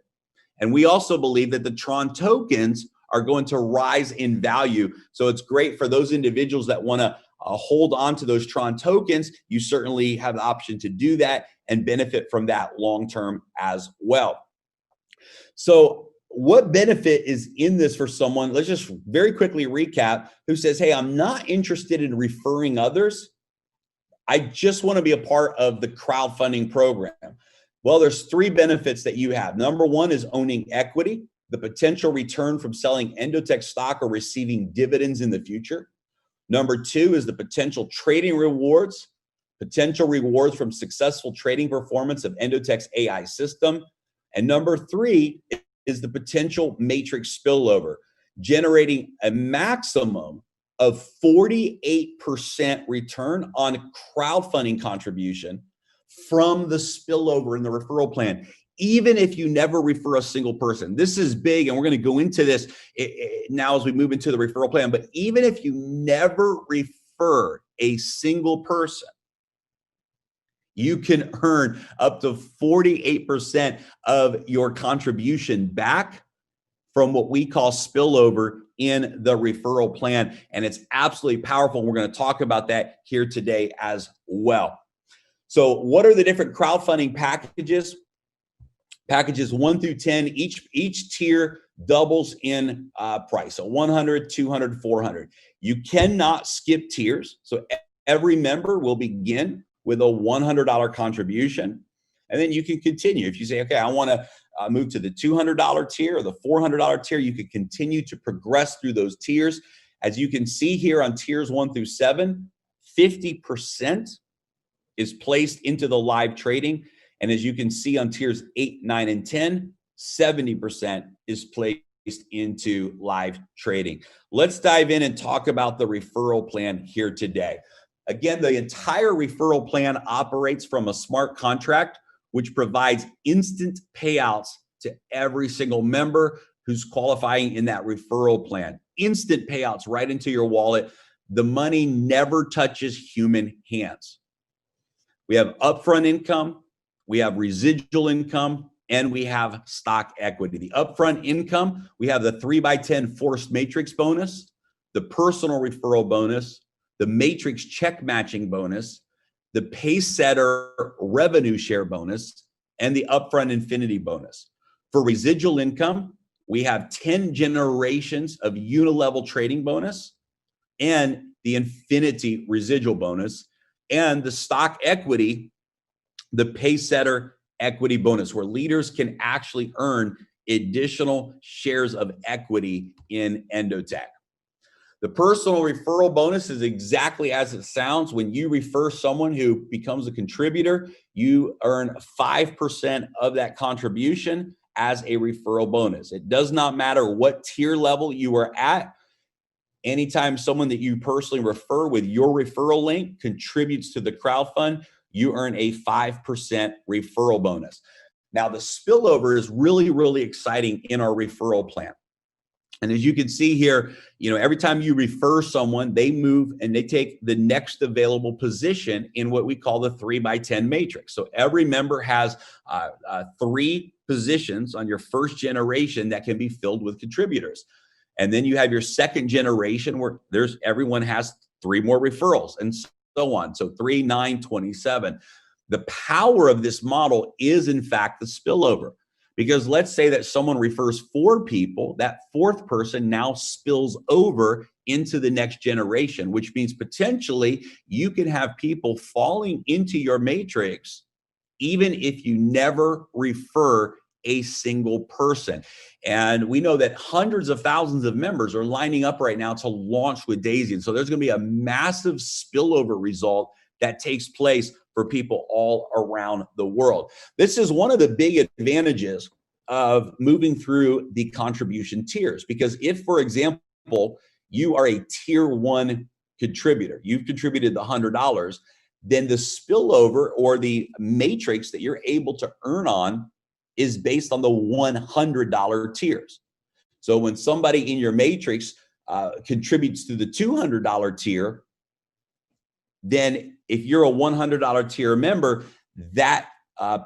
And we also believe that the Tron tokens are going to rise in value. So it's great for those individuals that want to hold on to those Tron tokens. You certainly have the option to do that and benefit from that long-term as well. So what benefit is in this for someone? Let's just very quickly recap, who says, hey, I'm not interested in referring others. I just want to be a part of the crowdfunding program. Well, there's 3 benefits that you have. Number 1 is owning equity, the potential return from selling Endotech stock or receiving dividends in the future. Number 2 is the potential trading rewards, potential rewards from successful trading performance of Endotech's AI system. And number 3 is the potential matrix spillover, generating a maximum of 48% return on crowdfunding contribution from the spillover in the referral plan, even if you never refer a single person. This is big, and we're going to go into this now as we move into the referral plan. But even if you never refer a single person, you can earn up to 48% of your contribution back from what we call spillover in the referral plan. And it's absolutely powerful. We're going to talk about that here today as well. So what are the different crowdfunding packages? Packages 1 through 10, each tier doubles in price. So 100, 200, 400. You cannot skip tiers. So every member will begin with a $100 contribution. And then you can continue. If you say, okay, I want to move to the $200 tier or the $400 tier, you can continue to progress through those tiers. As you can see here on tiers 1 through 7, 50% is placed into the live trading. And as you can see on tiers 8, 9, and 10, 70% is placed into live trading. Let's dive in and talk about the referral plan here today. Again, the entire referral plan operates from a smart contract, which provides instant payouts to every single member. who's qualifying in that referral plan. Instant payouts right into your wallet. The money never touches human hands. We have upfront income, we have residual income, and we have stock equity. The upfront income, we have the 3x10 forced matrix bonus, the personal referral bonus, the matrix check matching bonus, the pace setter revenue share bonus, and the upfront infinity bonus. For residual income, we have 10 generations of unilevel trading bonus and the infinity residual bonus, and the stock equity, the pace setter equity bonus, where leaders can actually earn additional shares of equity in Endotech. The personal referral bonus is exactly as it sounds. When you refer someone who becomes a contributor, you earn 5% of that contribution as a referral bonus. It does not matter what tier level you are at. Anytime someone that you personally refer with your referral link contributes to the crowdfund, you earn a 5% referral bonus. Now, the spillover is really, really exciting in our referral plan. And as you can see here, every time you refer someone, they move and they take the next available position in what we call the 3x10 matrix. So every member has 3 positions on your first generation that can be filled with contributors. And then you have your second generation where everyone has 3 more referrals and so on. So 3, 9, 27. The power of this model is in fact the spillover. Because let's say that someone refers 4 people, that 4th person now spills over into the next generation, which means potentially you can have people falling into your matrix even if you never refer a single person. And we know that hundreds of thousands of members are lining up right now to launch with Daisy. And so there's going to be a massive spillover result that takes place for people all around the world. This is one of the big advantages of moving through the contribution tiers, because if, for example, you are a tier 1 contributor, you've contributed the $100, then the spillover or the matrix that you're able to earn on is based on the $100 tiers. So when somebody in your matrix contributes to the $200 tier, then if you're a $100 tier member, that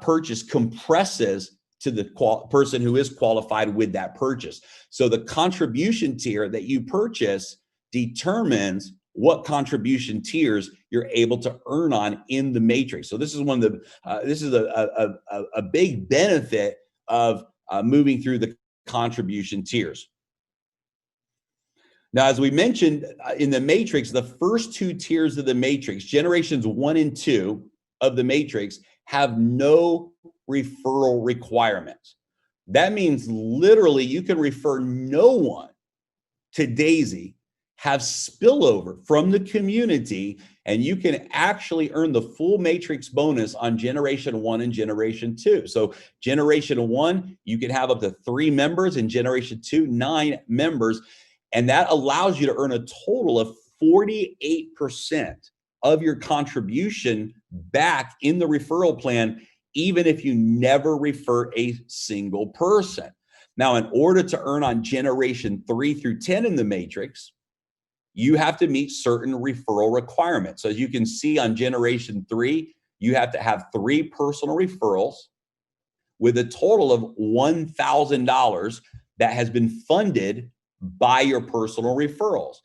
purchase compresses to the person who is qualified with that purchase. So the contribution tier that you purchase determines what contribution tiers you're able to earn on in the matrix. So this is one of the this is a big benefit of moving through the contribution tiers. Now, as we mentioned in the matrix, the first 2 tiers of the matrix, generations 1 and 2 of the matrix, have no referral requirements. That means literally you can refer no one to Daisy, have spillover from the community, and you can actually earn the full matrix bonus on generation 1 and generation 2. So generation 1, you can have up to 3 members, and generation 2, 9 members. And that allows you to earn a total of 48% of your contribution back in the referral plan, even if you never refer a single person. Now, in order to earn on generation 3 through 10 in the matrix, you have to meet certain referral requirements. So as you can see on generation 3, you have to have 3 personal referrals with a total of $1,000 that has been funded by your personal referrals.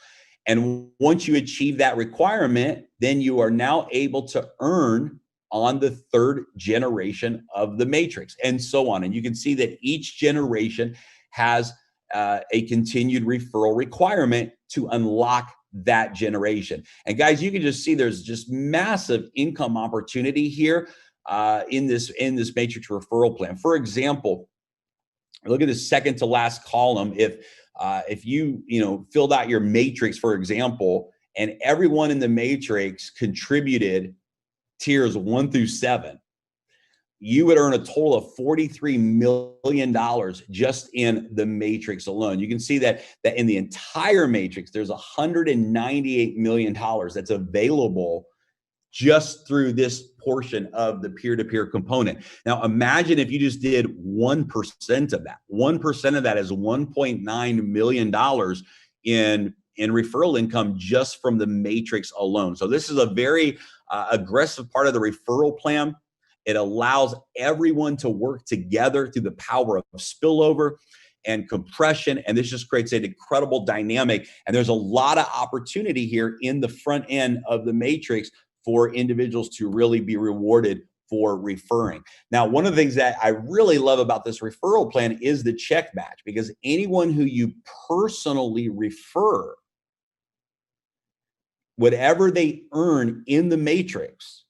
And once you achieve that requirement, then you are now able to earn on the 3rd generation of the matrix, and so on. And you can see that each generation has a continued referral requirement to unlock that generation. And guys, you can just see there's just massive income opportunity here in this matrix referral plan. For example, look at the second to last column. If you filled out your matrix, for example, and everyone in the matrix contributed tiers 1 through 7, you would earn a total of $43 million just in the matrix alone. You can see that in the entire matrix, there's $198 million that's available just through this portion of the peer-to-peer component. Now, imagine if you just did 1% of that. 1% of that is $1.9 million in referral income just from the matrix alone. So this is a very aggressive part of the referral plan. It allows everyone to work together through the power of spillover and compression, and this just creates an incredible dynamic. And there's a lot of opportunity here in the front end of the matrix for individuals to really be rewarded for referring. Now, one of the things that I really love about this referral plan is the check match, because anyone who you personally refer, whatever they earn in the matrix,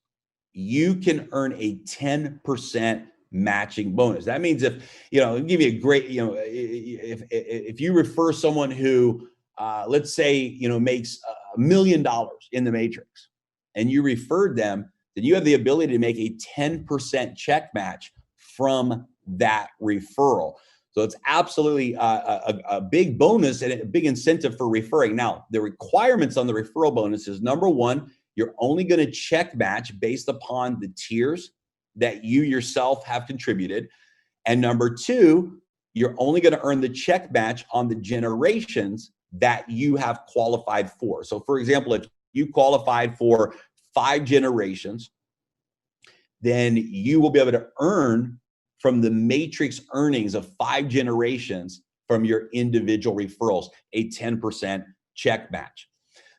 you can earn a 10% matching bonus. That means if, I'll give you a great, if you refer someone who, let's say, makes $1 million in the matrix and you referred them, then you have the ability to make a 10% check match from that referral. So it's absolutely a big bonus and a big incentive for referring. Now, the requirements on the referral bonus is, number one, you're only going to check match based upon the tiers that you yourself have contributed. And number two, you're only going to earn the check match on the generations that you have qualified for. So for example, if you qualified for 5 generations, then you will be able to earn from the matrix earnings of 5 generations from your individual referrals, a 10% check match.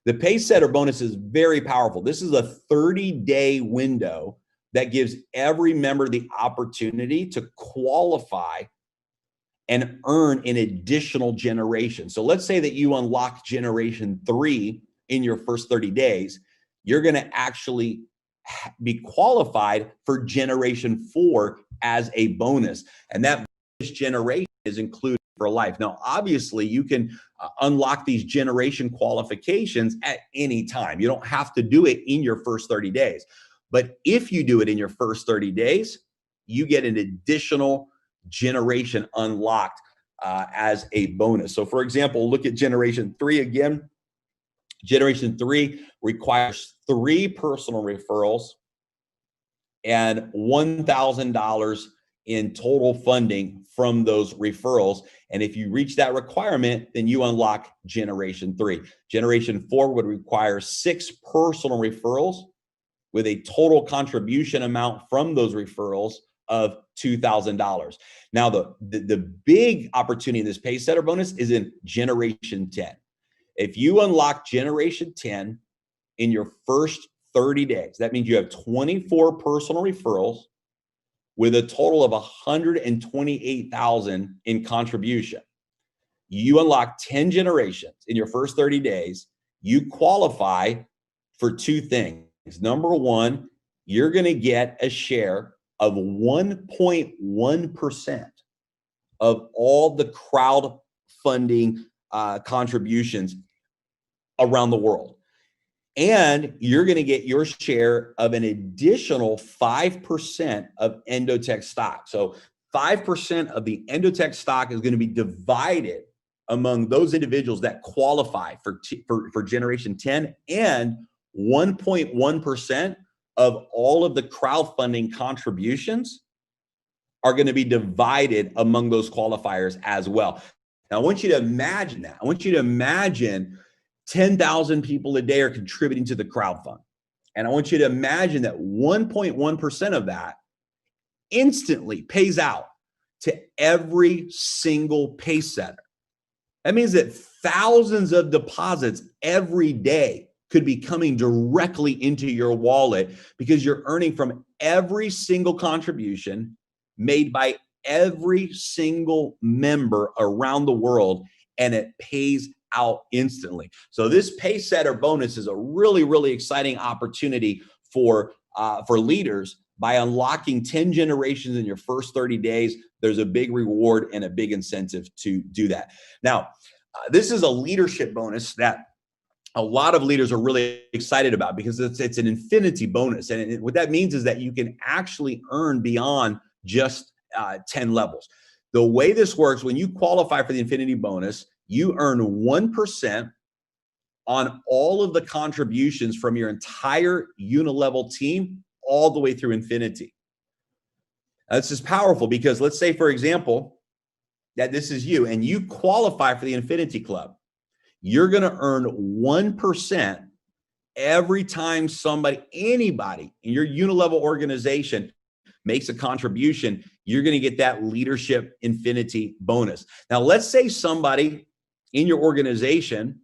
The pace setter bonus is very powerful. This is a 30-day window that gives every member the opportunity to qualify and earn an additional generation. So let's say that you unlock generation 3 in your first 30 days, you're going to actually be qualified for generation 4 as a bonus. And that generation is included for life. Now, obviously, you can unlock these generation qualifications at any time. You don't have to do it in your first 30 days. But if you do it in your first 30 days, you get an additional generation unlocked as a bonus. So for example, look at generation 3 again. Generation 3 requires 3 personal referrals and $1,000 in total funding from those referrals. And if you reach that requirement, then you unlock generation 3. Generation 4 would require 6 personal referrals with a total contribution amount from those referrals of $2,000. Now, the big opportunity in this pace setter bonus is in generation 10. If you unlock generation 10 in your first 30 days, that means you have 24 personal referrals with a total of $128,000 in contribution. You unlock 10 generations in your first 30 days, you qualify for 2 things. Number one, you're going to get a share of 1.1% of all the crowdfunding contributions around the world. And you're going to get your share of an additional 5% of Endotech stock. So 5% of the Endotech stock is going to be divided among those individuals that qualify for generation 10, and 1.1% of all of the crowdfunding contributions are going to be divided among those qualifiers as well. Now, I want you to imagine that. I want you to imagine 10,000 people a day are contributing to the crowd fund. And I want you to imagine that 1.1% of that instantly pays out to every single pace setter. That means that thousands of deposits every day could be coming directly into your wallet because you're earning from every single contribution made by every single member around the world, and it pays out instantly. So this pace setter bonus is a really, really exciting opportunity for leaders. By unlocking 10 generations in your first 30 days, there's a big reward and a big incentive to do that. Now, this is a leadership bonus that a lot of leaders are really excited about because it's an infinity bonus. And what that means is that you can actually earn beyond just 10 levels. The way this works, when you qualify for the infinity bonus, you earn 1% on all of the contributions from your entire unilevel team all the way through infinity. This is powerful because let's say, for example, that this is you and you qualify for the Infinity Club. You're going to earn 1% every time anybody in your unilevel organization makes a contribution. You're going to get that leadership infinity bonus. Now, let's say somebody in your organization,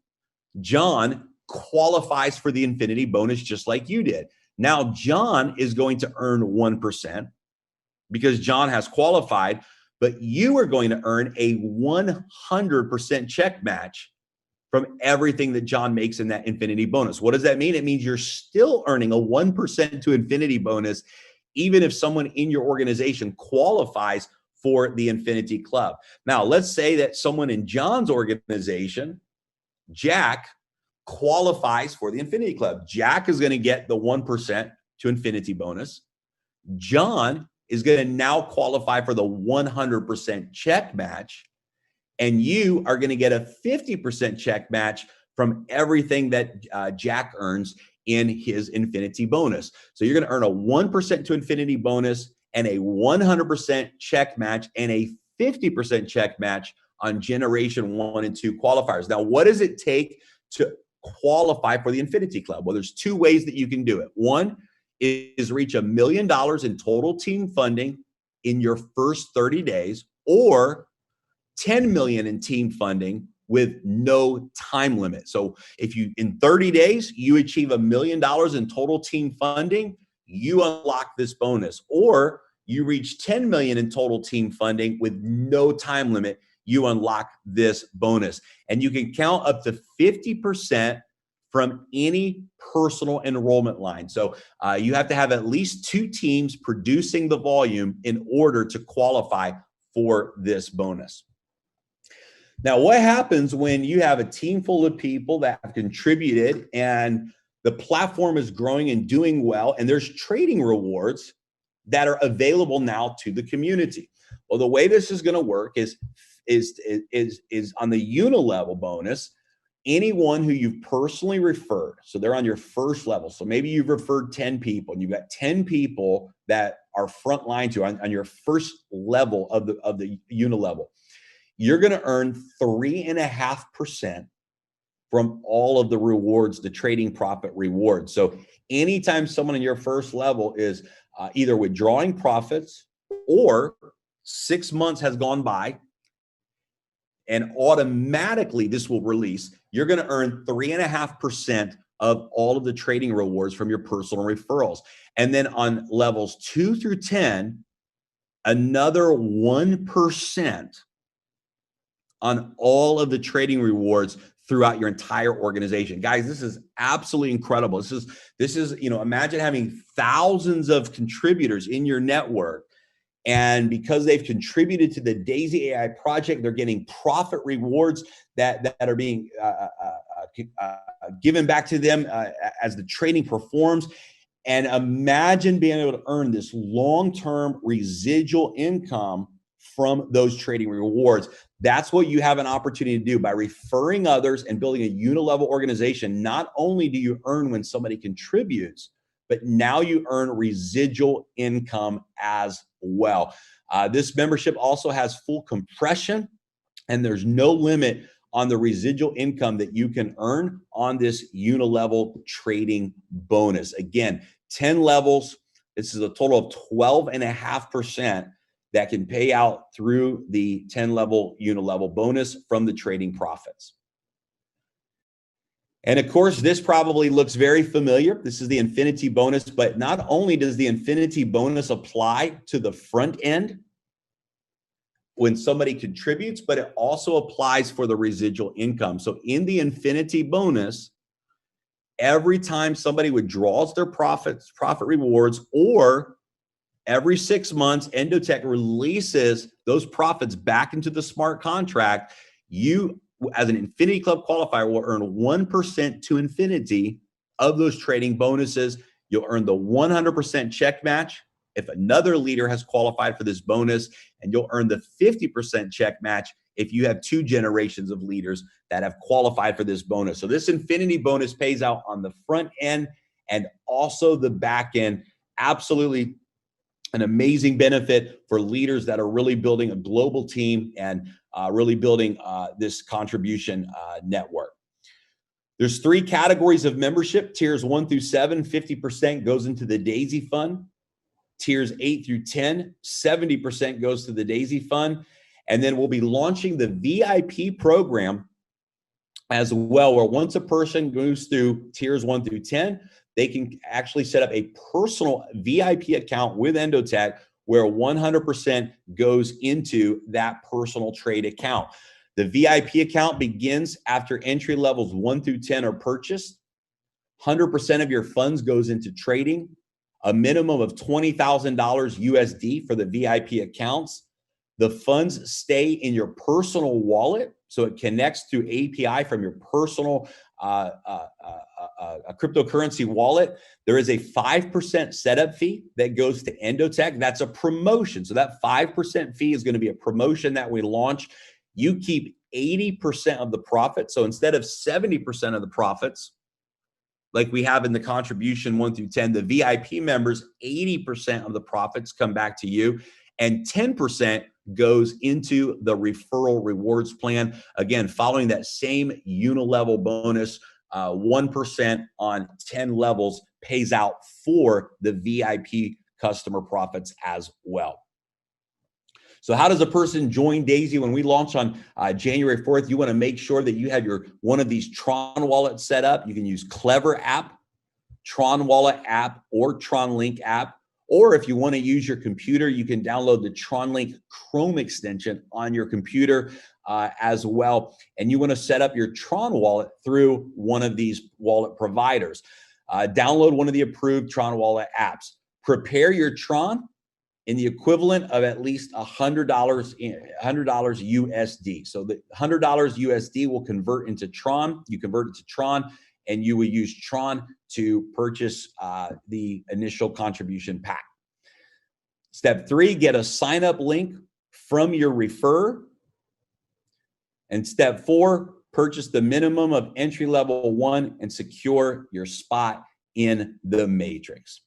John, qualifies for the infinity bonus just like you did. Now, John is going to earn 1% because John has qualified, but you are going to earn a 100% check match from everything that John makes in that infinity bonus. What does that mean? It means you're still earning a 1% to infinity bonus, even if someone in your organization qualifies for the Infinity Club. Now, let's say that someone in John's organization, Jack, qualifies for the Infinity Club. Jack is going to get the 1% to infinity bonus. John is going to now qualify for the 100% check match. And you are going to get a 50% check match from everything that Jack earns in his infinity bonus. So you're going to earn a 1% to infinity bonus and a 100% check match and a 50% check match on generation 1 and 2 qualifiers. Now, what does it take to qualify for the Infinity Club? Well, there's 2 ways that you can do it. One is reach $1 million in total team funding in your first 30 days, or 10 million in team funding with no time limit. So if you, in 30 days, you achieve $1 million in total team funding, you unlock this bonus. Or you reach 10 million in total team funding with no time limit, you unlock this bonus. And you can count up to 50% from any personal enrollment line. So you have to have at least 2 teams producing the volume in order to qualify for this bonus. Now, what happens when you have a team full of people that have contributed and the platform is growing and doing well, and there's trading rewards that are available now to the community? Well, the way this is going to work is on the unilevel bonus. Anyone who you've personally referred, so they're on your first level. So maybe you've referred 10 people and you've got 10 people that are frontline to on your first level of the unilevel. You're going to earn 3.5% from all of the rewards, the trading profit rewards. So anytime someone in your first level is either withdrawing profits or 6 months has gone by and automatically this will release, you're going to earn 3.5% of all of the trading rewards from your personal referrals. And then on levels 2 through 10, another 1% on all of the trading rewards throughout your entire organization. Guys, this is absolutely incredible. This is, you know, imagine having thousands of contributors in your network, and because they've contributed to the Daisy AI project, they're getting profit rewards that are being given back to them as the trading performs. And imagine being able to earn this long-term residual income from those trading rewards. That's what you have an opportunity to do by referring others and building a unilevel organization. Not only do you earn when somebody contributes, but now you earn residual income as well. This membership also has full compression, and there's no limit on the residual income that you can earn on this unilevel trading bonus. Again, 10 levels. This is a total of 12.5% that can pay out through the 10 level unilevel bonus from the trading profits. And of course, this probably looks very familiar. This is the Infinity bonus, but not only does the Infinity bonus apply to the front end when somebody contributes, but it also applies for the residual income. So in the Infinity bonus, every time somebody withdraws their profit rewards, or every 6 months, Endotech releases those profits back into the smart contract, you, as an Infinity Club qualifier, will earn 1% to infinity of those trading bonuses. You'll earn the 100% check match if another leader has qualified for this bonus, and you'll earn the 50% check match if you have 2 generations of leaders that have qualified for this bonus. So this infinity bonus pays out on the front end and also the back end. Absolutely an amazing benefit for leaders that are really building a global team and really building this contribution network. There's 3 categories of membership. Tiers 1 through 7, 50% goes into the Daisy Fund. Tiers 8 through 10, 70% goes to the Daisy Fund. And then we'll be launching the VIP program as well, where once a person goes through tiers 1 through 10, they can actually set up a personal VIP account with Endotech where 100% goes into that personal trade account. The VIP account begins after entry levels 1 through 10 are purchased. 100% of your funds goes into trading. A minimum of $20,000 USD for the VIP accounts. The funds stay in your personal wallet, so it connects through API from your personal cryptocurrency wallet. There is a 5% setup fee that goes to Endotech. That's a promotion. So that 5% fee is going to be a promotion that we launch. You keep 80% of the profit. So instead of 70% of the profits, like we have in the contribution 1 through 10, the VIP members, 80% of the profits come back to you, and 10% goes into the referral rewards plan. Again, following that same unilevel bonus, 1% on 10 levels pays out for the VIP customer profits as well. So how does a person join Daisy? When we launch on January 4th, you want to make sure that you have one of these Tron wallets set up. You can use Clever app, Tron Wallet app, or Tron Link app. Or if you want to use your computer, you can download the Tron Link Chrome extension on your computer as well. And you want to set up your Tron wallet through one of these wallet providers. Download one of the approved Tron wallet apps. Prepare your Tron in the equivalent of at least $100 USD. So the $100 USD will convert into Tron. You convert it to Tron, and you will use Tron to purchase the initial contribution pack. Step 3, get a sign-up link from your referrer. And step 4, purchase the minimum of entry level 1 and secure your spot in the matrix.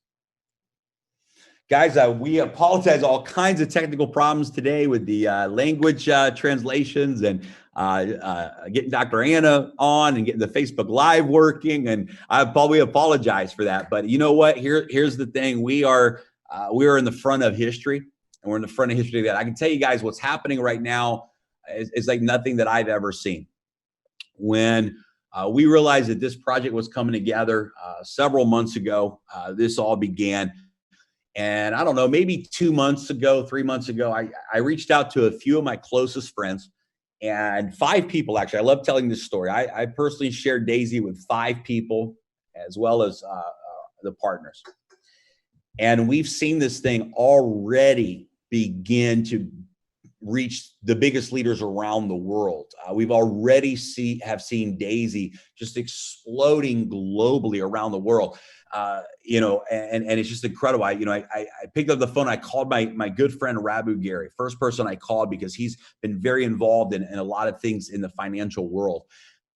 Guys, we apologize, all kinds of technical problems today with the language translations and getting Dr. Anna on and getting the Facebook Live working. And we apologize for that. But you know what? Here's the thing. We are in the front of history, and we're in the front of history that I can tell you guys what's happening right now is like nothing that I've ever seen. When we realized that this project was coming together several months ago, this all began. And I don't know, maybe 2 months ago, 3 months ago, I reached out to a few of my closest friends, and 5 people, actually. I love telling this story. I personally shared Daisy with 5 people, as well as the partners. And we've seen this thing already begin to reach the biggest leaders around the world. We've already have seen Daisy just exploding globally around the world. And it's just incredible. I picked up the phone. I called my good friend Rabu Gary, first person I called, because he's been very involved in a lot of things in the financial world.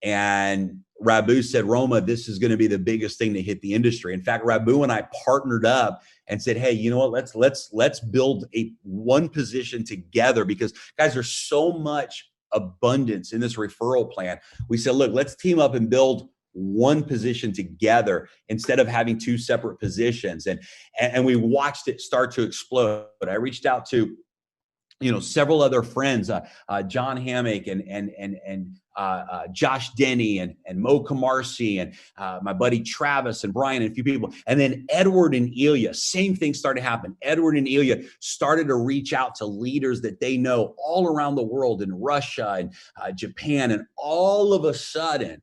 And Rabu said, Roma, this is going to be the biggest thing to hit the industry. In fact, Rabu and I partnered up and said, hey, you know what? Let's build one position together, because guys, there's so much abundance in this referral plan. We said, look, let's team up and build one position together instead of having 2 separate positions. And we watched it start to explode. I reached out to, several other friends, John Hammock and Josh Denny and Mo Kamarsi and my buddy Travis and Brian and a few people. And then Edward and Ilya, same thing started to happen. Edward and Ilya started to reach out to leaders that they know all around the world, in Russia and Japan. And all of a sudden,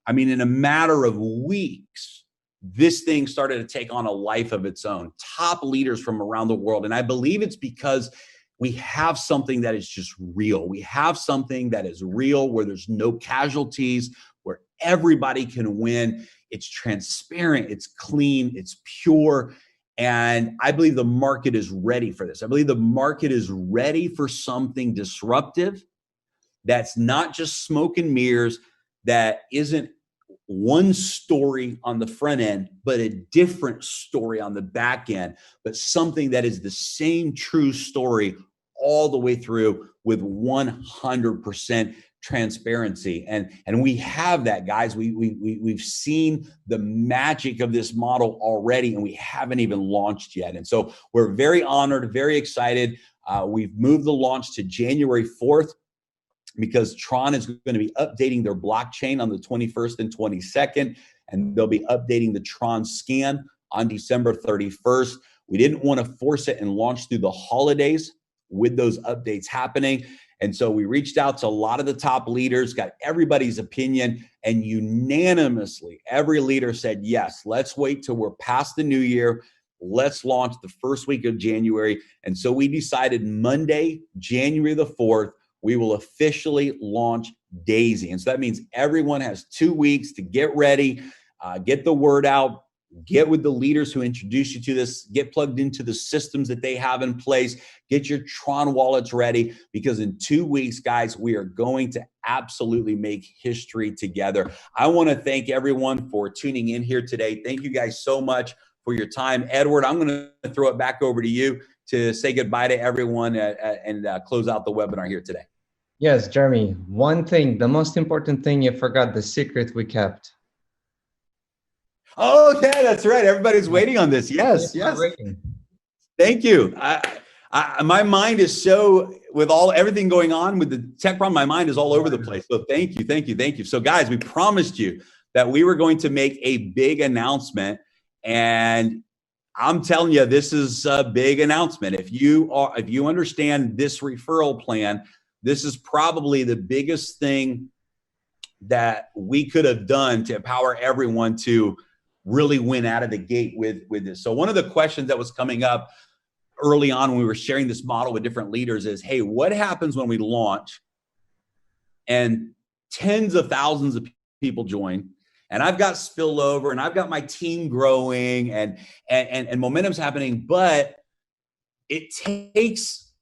in a matter of weeks, this thing started to take on a life of its own. Top leaders from around the world. And I believe it's because we have something that is just real. We have something that is real, where there's no casualties, where everybody can win. It's transparent, it's clean, it's pure. And I believe the market is ready for this. I believe the market is ready for something disruptive, that's not just smoke and mirrors, that isn't one story on the front end, but a different story on the back end, but something that is the same true story all the way through with 100% transparency. And we have that, guys. We've seen the magic of this model already, and we haven't even launched yet. And so we're very honored, very excited. We've moved the launch to January 4th because Tron is going to be updating their blockchain on the 21st and 22nd, and they'll be updating the Tron scan on December 31st. We didn't want to force it and launch through the holidays with those updates happening. And so we reached out to a lot of the top leaders, got everybody's opinion, and unanimously, every leader said, yes, let's wait till we're past the new year. Let's launch the first week of January. And so we decided Monday, January the 4th, we will officially launch Daisy. And so that means everyone has 2 weeks to get ready, get the word out, get with the leaders who introduce you to this, get plugged into the systems that they have in place, get your Tron wallets ready, because in 2 weeks, guys, we are going to absolutely make history together. I want to thank everyone for tuning in here today. Thank you guys so much for your time. Edward, I'm going to throw it back over to you to say goodbye to everyone and close out the webinar here today. Yes, Jeremy, one thing, the most important thing, you forgot the secret we kept. Oh, yeah, that's right. Everybody's waiting on this. Yes, yes. Thank you. My mind is so, with everything going on with the tech problem, my mind is all over the place. So thank you, thank you, thank you. So guys, we promised you that we were going to make a big announcement, and I'm telling you, this is a big announcement. If you understand this referral plan, this is probably the biggest thing that we could have done to empower everyone to really win out of the gate with this. So one of the questions that was coming up early on when we were sharing this model with different leaders is, hey, what happens when we launch and tens of thousands of people join, and I've got spillover and I've got my team growing and momentum's happening, but it takes,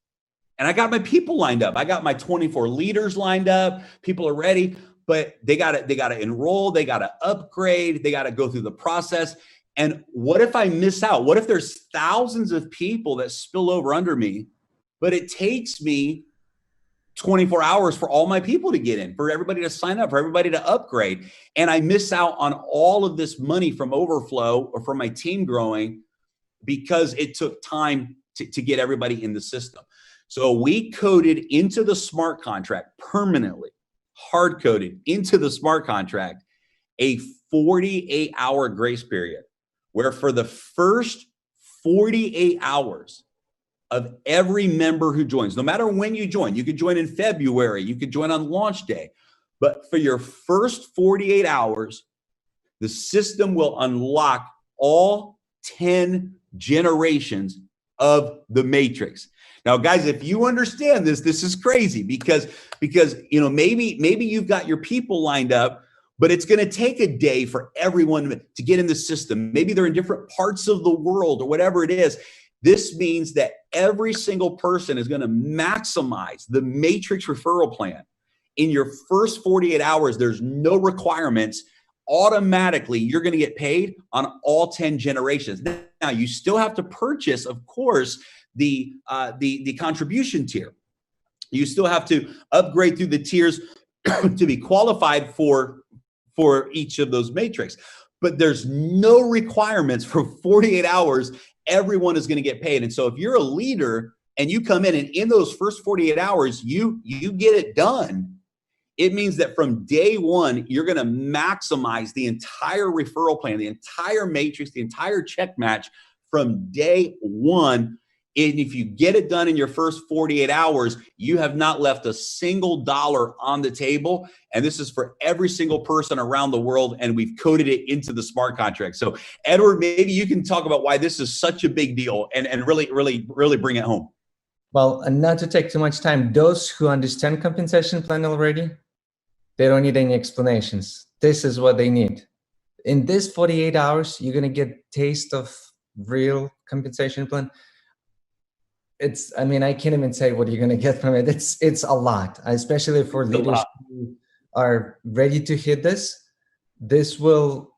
and I got my people lined up. I got my 24 leaders lined up. People are ready, but they got to enroll, they got to upgrade, they got to go through the process. And what if I miss out? What if there's thousands of people that spill over under me, but it takes me 24 hours for all my people to get in, for everybody to sign up, for everybody to upgrade, and I miss out on all of this money from overflow or from my team growing because it took time to get everybody in the system. So we coded into the smart contract permanently, hard coded into the smart contract, a 48-hour grace period, where for the first 48 hours of every member who joins, no matter when you join, you could join in February, you could join on launch day, but for your first 48 hours, the system will unlock all 10 generations of the matrix. Now, guys, if you understand this, this is crazy because maybe you've got your people lined up, but it's going to take a day for everyone to get in the system. Maybe they're in different parts of the world or whatever it is. This means that every single person is going to maximize the matrix referral plan. In your first 48 hours, there's no requirements. Automatically, you're going to get paid on all 10 generations. Now, you still have to purchase, of course, the contribution tier. You still have to upgrade through the tiers to be qualified for each of those matrix. But there's no requirements for 48 hours. Everyone is going to get paid. And so if you're a leader and you come in and in those first 48 hours, you get it done, it means that from day one, you're going to maximize the entire referral plan, the entire matrix, the entire check match from day one. And if you get it done in your first 48 hours, you have not left a single dollar on the table. And this is for every single person around the world. And we've coded it into the smart contract. So Edward, maybe you can talk about why this is such a big deal and really, really, really bring it home. Well, and not to take too much time, those who understand compensation plan already, they don't need any explanations. This is what they need. In this 48 hours, you're going to get taste of real compensation plan. I mean, I can't even say what you're going to get from it. It's a lot, especially for It's a leaders lot. who are ready to hit this. This will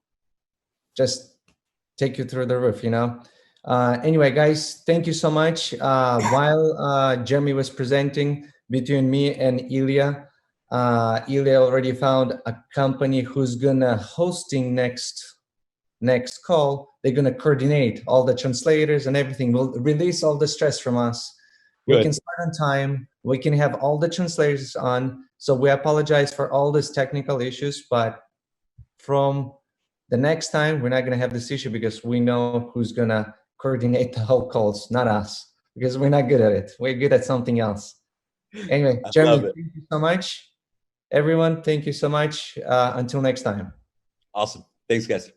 just take you through the roof, you know? Anyway, guys, thank you so much. While Jeremy was presenting, between me and Ilya already found a company who's gonna hosting next call. They're gonna coordinate all the translators and everything. We'll release all the stress from us. Good. We can start on time. We can have all the translators on. So we apologize for all these technical issues, but from the next time, we're not going to have this issue because we know who's going to coordinate the whole calls, not us, because we're not good at it. We're good at something else. Anyway, I Jeremy, love it. thank you so much. Everyone, thank you so much. Until next time. Awesome. Thanks, guys.